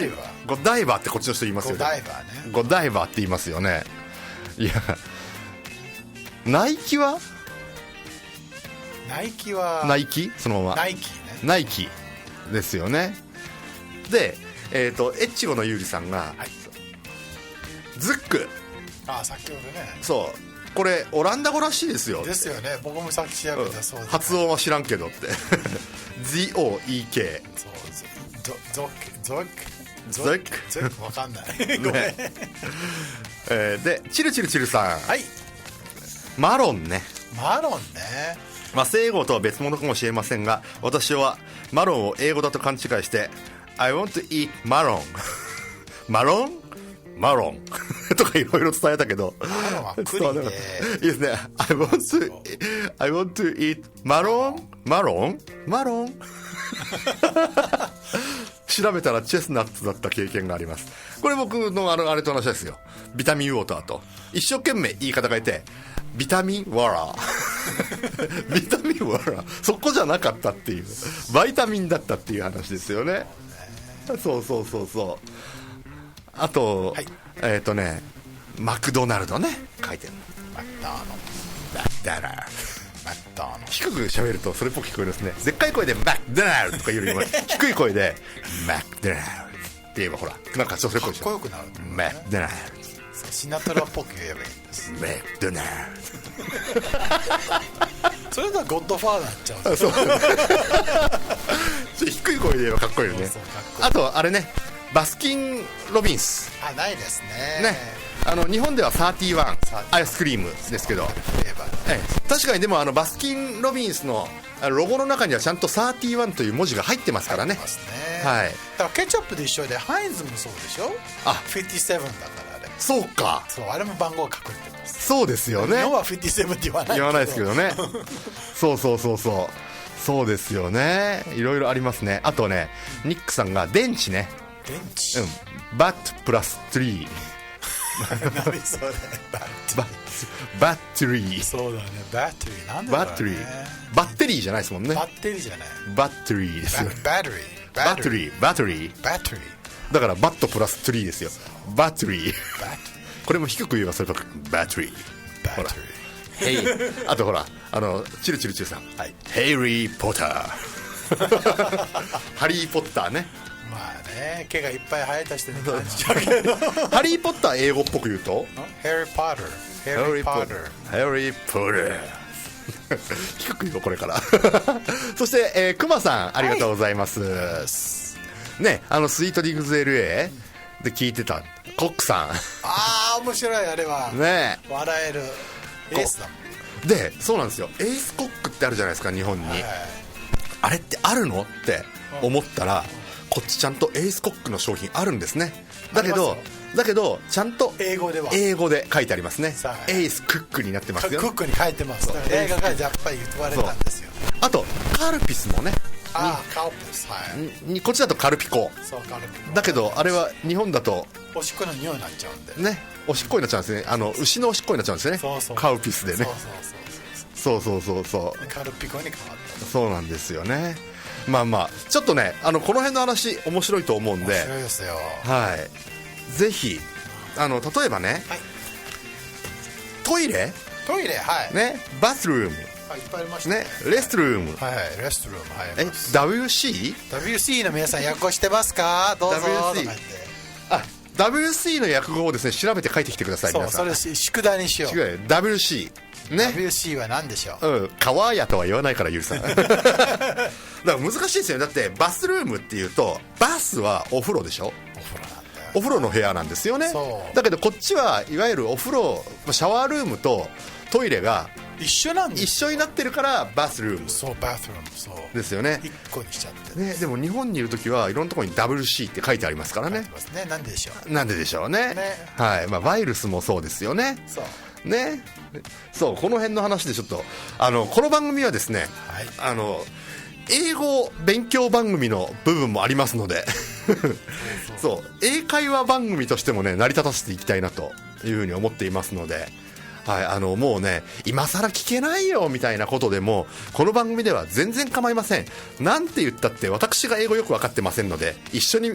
ダイバってこっちの人言いますよね。ゴダイバね、ゴダイバって言いますよね。いや、ナイキはナイキ、そのままナイキね、ナイキですよね。で、エッチゴのゆうりさんが、はい、ズック、あ、先ほどね、そう、これオランダ語らしいですよ。ですよね、僕もさっき調べた、そうです、ね、発音は知らんけどってZOEK、 ゾックわかんないねで、チルチルチルさん、はい、マロンね、マロンね、和製英語とは別物かもしれませんが、私はマロンを英語だと勘違いして I want to eat マロンマロンとかいろいろ伝えたけど、マロンは栗でいいですね。 I want to eat マロン調べたらチェスナッツだった経験があります。これ僕のあれと同じですよ。ビタミンウォーターと一生懸命言い方変えてビタミンワラビタミンワラ、そこじゃなかったっていう、バイタミンだったっていう話ですよね。そう。あと、はい、マクドナルドね、書いてる。マクドナルド、低く喋るとそれっぽく聞こえるんですね。でっかい声でマクドナルドとか言うよりも低い声でマクドナルドって言えばほら、なんかそれっぽいでしょ。かっこよくなる。マクドナルド、シナトラっぽく言えばいいんです。マクドナルドそれではゴッドファーになっちゃう。そう低い声で言えばかっこいいよね。あとあれね、バスキンロビンス、あ、ないですね。日本では31アイスクリームですけど、確かにでもバスキンロビンスのロゴの中にはちゃんと31という文字が入ってますからね。入ってますね、はい、だからケチャップで一緒でハインズもそうでしょ。あ、57だからあれ。そうか、そう、あれも番号が隠れてます。そうですよね。日本は57って言わないですけどねそうですよね。いろいろありますね。あとね、ニックさんが電池ね、電池、バットプラス3何それ、バッテリー。そうだね、バッテリー、なんだろうね。バッテリーじゃないですもんね。バッテリーじゃない、バッテリーですよ。バッテリーだからバットプラス3ですよ。バッテリー。これも低く言えばそれとバッテリー。ほら、ヘイ、あとほら、チルチルチルさん、はい、ヘイリー・ポッターハリー・ポッターね。まあね、毛がいっぱい生えた人に感じちゃうけどハリー・ポッター英語っぽく言うとヘリー・ポッター低く言おう、これからそして、クマさんありがとうございます、はい、ね、スイートディグズ LA で聞いてたコックさん、ああ面白い、あれはね、笑えるエースだもんで。そうなんですよ、エースコックってあるじゃないですか、日本に、はい、あれってあるのって思ったら、こっちちゃんとエースコックの商品あるんですね。だけどちゃんと英語で書いてありますね。エースクックになってますよ。クックに書いてます。映画がやっぱり言われたんですよ。あとカルピスもね、ああ、カルピス、はい。こっちだとカルピコそう、カルピコ。だけどあれは日本だとおしっこの匂いになっちゃうんで。ね、おしっこになっちゃうんですね。牛のおしっこになっちゃうんですよね。そうそうカルピスでね。そうカルピコに変わった。そうなんですよね。まあまあちょっとねこの辺の話面白いと思うんで、面白いですよ。はい、ぜひ例えばね、はい、トイレはいね、バスルーム、はい、いっぱいありましたね、レストルーム、はい、レストルーム、はい、WC の皆さん訳してますか？どうぞ WC WC の訳語をですね調べて書いてきてください。皆さんそれ宿題にしよう。WC ね、WC は何でしょう？川やとは言わないからゆうさんだから難しいですよね。だってバスルームっていうとバスはお風呂でしょ。お風呂の部屋なんですよね。だけどこっちはいわゆるお風呂シャワールームとトイレが一緒なんです。一緒になってるからバスルーム。そう、バスルーム、そうですよね。一個にしちゃってね。でも日本にいるときはいろんなところに WC って書いてありますからね。なんででしょう。なんででしょうね。はい、まあワイルスもそうですよね。そうね。そう、この辺の話でちょっとこの番組はですね、はい、英語勉強番組の部分もありますのでそう英会話番組としてもね成り立たせていきたいなというふうに思っていますので、はい、もうね今更聞けないよみたいなことでもこの番組では全然構いません。なんて言ったって私が英語よく分かってませんので一緒に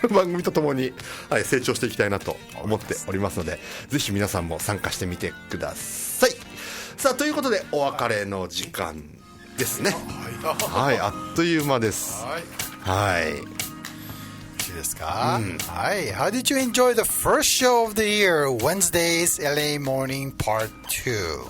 番組とともに、はい、成長していきたいなと思っておりますのでぜひ皆さんも参加してみてください。さあということでお別れの時間ですね。はい、あっという間です。はい。いいですか？はい。How did you enjoy the first show of the year, Wednesday's LA Morning Part 2?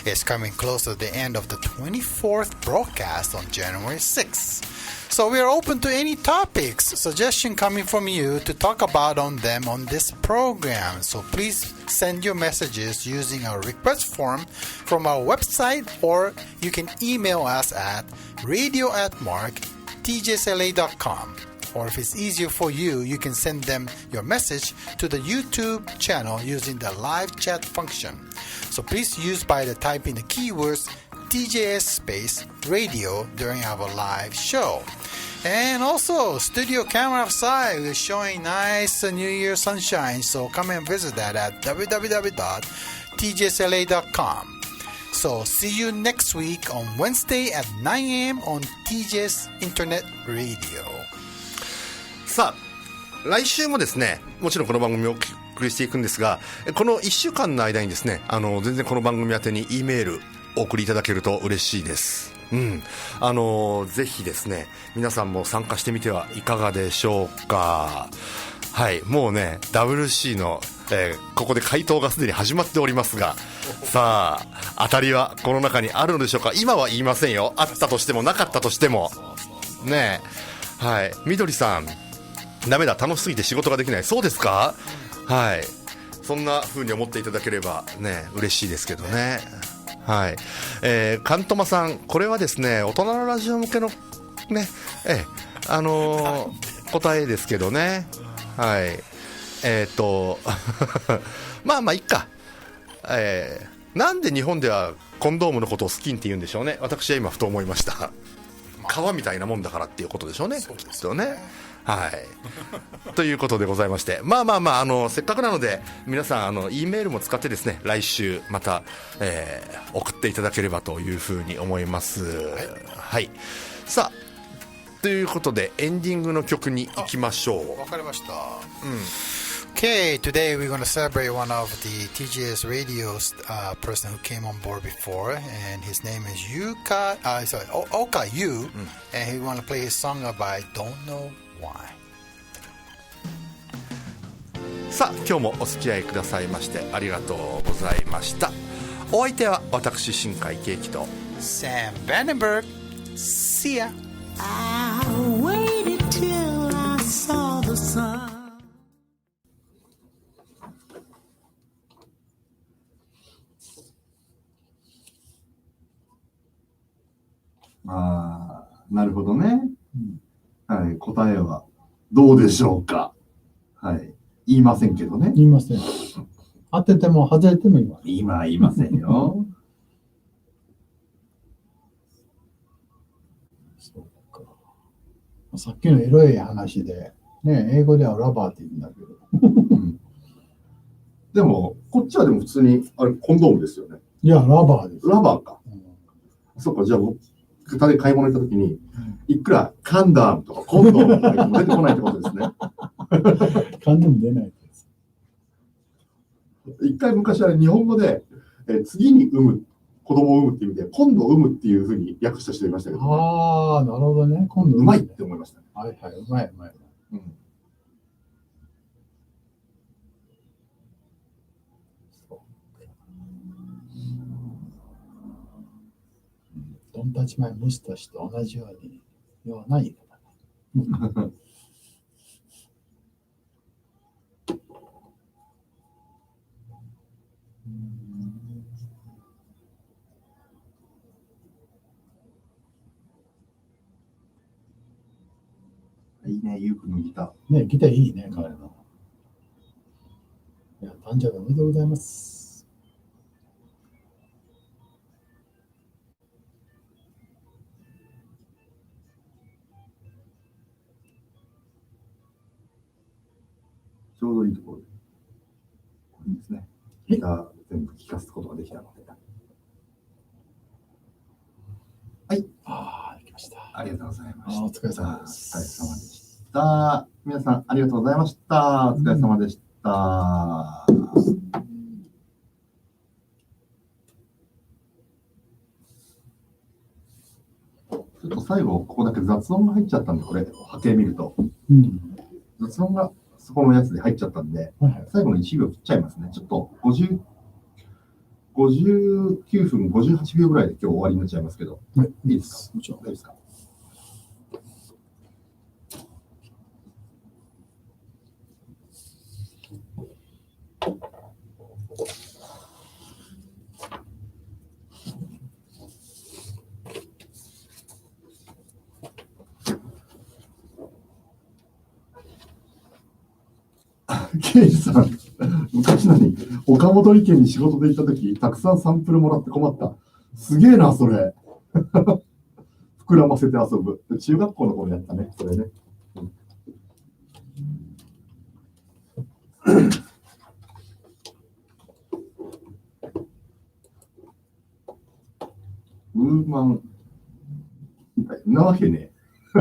It's coming close to the end of the 24th broadcast on January 6th. So we are open to any topics, suggestion coming from you to talk about on them on this program. So please send your messages using our request form from our website, or you can email us at radio@tjsla.com. Or if it's easier for you, you can send them your message to the YouTube channel using the live chat function. So please use by the typing the keywords TJS space radio during our live show. And also, studio camera side is showing nice New Year sunshine. So come and visit that at www.tjsla.com. So see you next week on Wednesday at 9 a.m. on TJS Internet Radio. さあ来週もですねもちろんこの番組をお送りしていくんですがこの1週間の間にですね全然この番組宛てに E メールお送りいただけると嬉しいです。ぜひですね皆さんも参加してみてはいかがでしょうか。はい、もうね WC の、ここで回答がすでに始まっておりますがさあ当たりはこの中にあるのでしょうか。今は言いませんよ。あったとしてもなかったとしてもねえ。はい、みどりさんダメだ楽しすぎて仕事ができない。そうですか。はい、そんな風に思っていただければね嬉しいですけどね。はい、カントマさんこれはですね大人のラジオ向けのね答えですけどね。はいまあまあいっか。なんで日本ではコンドームのことをスキンって言うんでしょうね。私は今ふと思いました。皮みたいなもんだからっていうことでしょうね。そうですよね。はいということでございましてまあせっかくなので皆さんE メールも使ってですね来週また、送っていただければというふうに思います。はい、さあということでエンディングの曲に行きましょう。わかりました。Okay, today we're going to celebrate one of the TGS radio's person who came on board before, and his name is Oka Yu, and he want to play his song by Don't Know Why. さあ今日もお付き合いくださいましてありがとうございました。お相手は私新海圭樹と Sam Vandenberg. See ya. I waited till I saw the sun.なるほどね。はい、答えはどうでしょうか。はい、言いませんけどね。言いません。当てても外れても言いません。今言いませんよ。さっきのエロい話で、ね、英語ではラバーって言うんだけど。でも、こっちはでも普通に、あれ、コンドームですよね。いや、ラバーです。ラバーか。そっか、じゃあ僕、片で買い物行った時に、いくらカンダームとかコンドームとか出てこないってことですね。カンドーム出ないです。一回昔あれ、日本語で、次に産む、子供を産むっていう意味で、今度産むっていうふうに訳した人いましたけど、ね、ああ、なるほどね。今度うまいって思いましたね。はいはい、うまい、うまい。ドンタチマイムスタシと同じように言わないかな。いいね、ゆうくんのギター。ね、ギターいいね、彼の。いや、誕生日おめでとうございます。ちょうどいいところで。これですね。ギター全部聴かすことができたので。はい。ああ、できました。ありがとうございました。お疲れ様です。お疲れ様でした。皆さん、ありがとうございました。お疲れ様でした。ちょっと最後、ここだけ雑音が入っちゃったんで、これ、波形見ると。雑音がそこのやつで入っちゃったんで、最後の1秒切っちゃいますね。ちょっと59分58秒ぐらいで今日終わりになっちゃいますけど、いいですか？もちろん。大丈夫ですか？ケイジさん、昔岡本意見に仕事で行ったとき、たくさんサンプルもらって困った。すげえな、それ。膨らませて遊ぶ。中学校の頃やったね、それね。ウーマン、なわけねえ。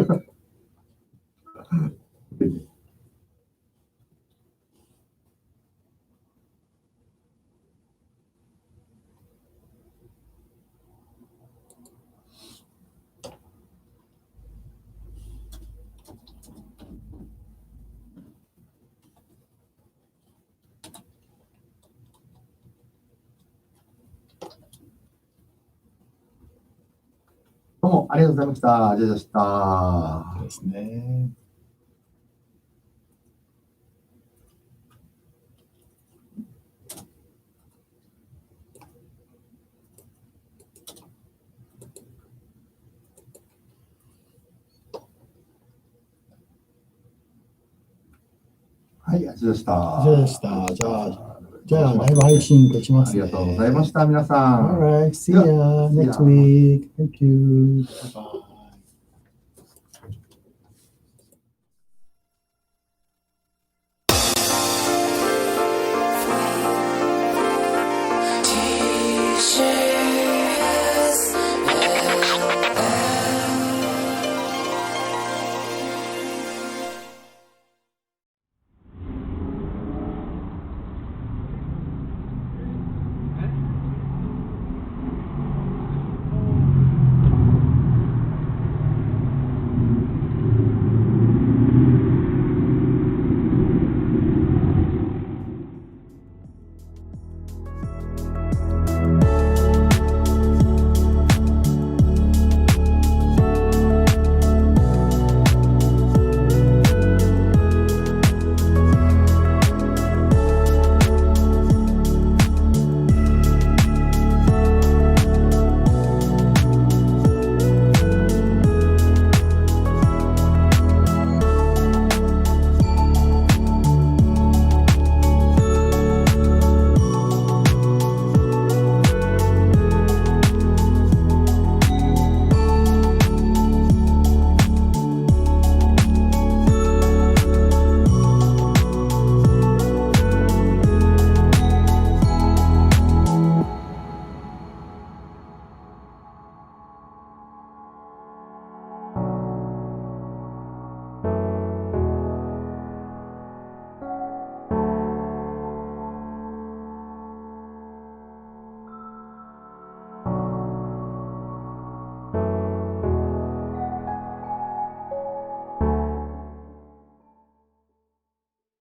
どうもありがとうございました。じゃあでした。ですね。はい、ありがとうございました。じゃあ、ライブ配信できますね。ありがとうございました、皆さん。Alright, see ya next week. Thank you. Bye bye.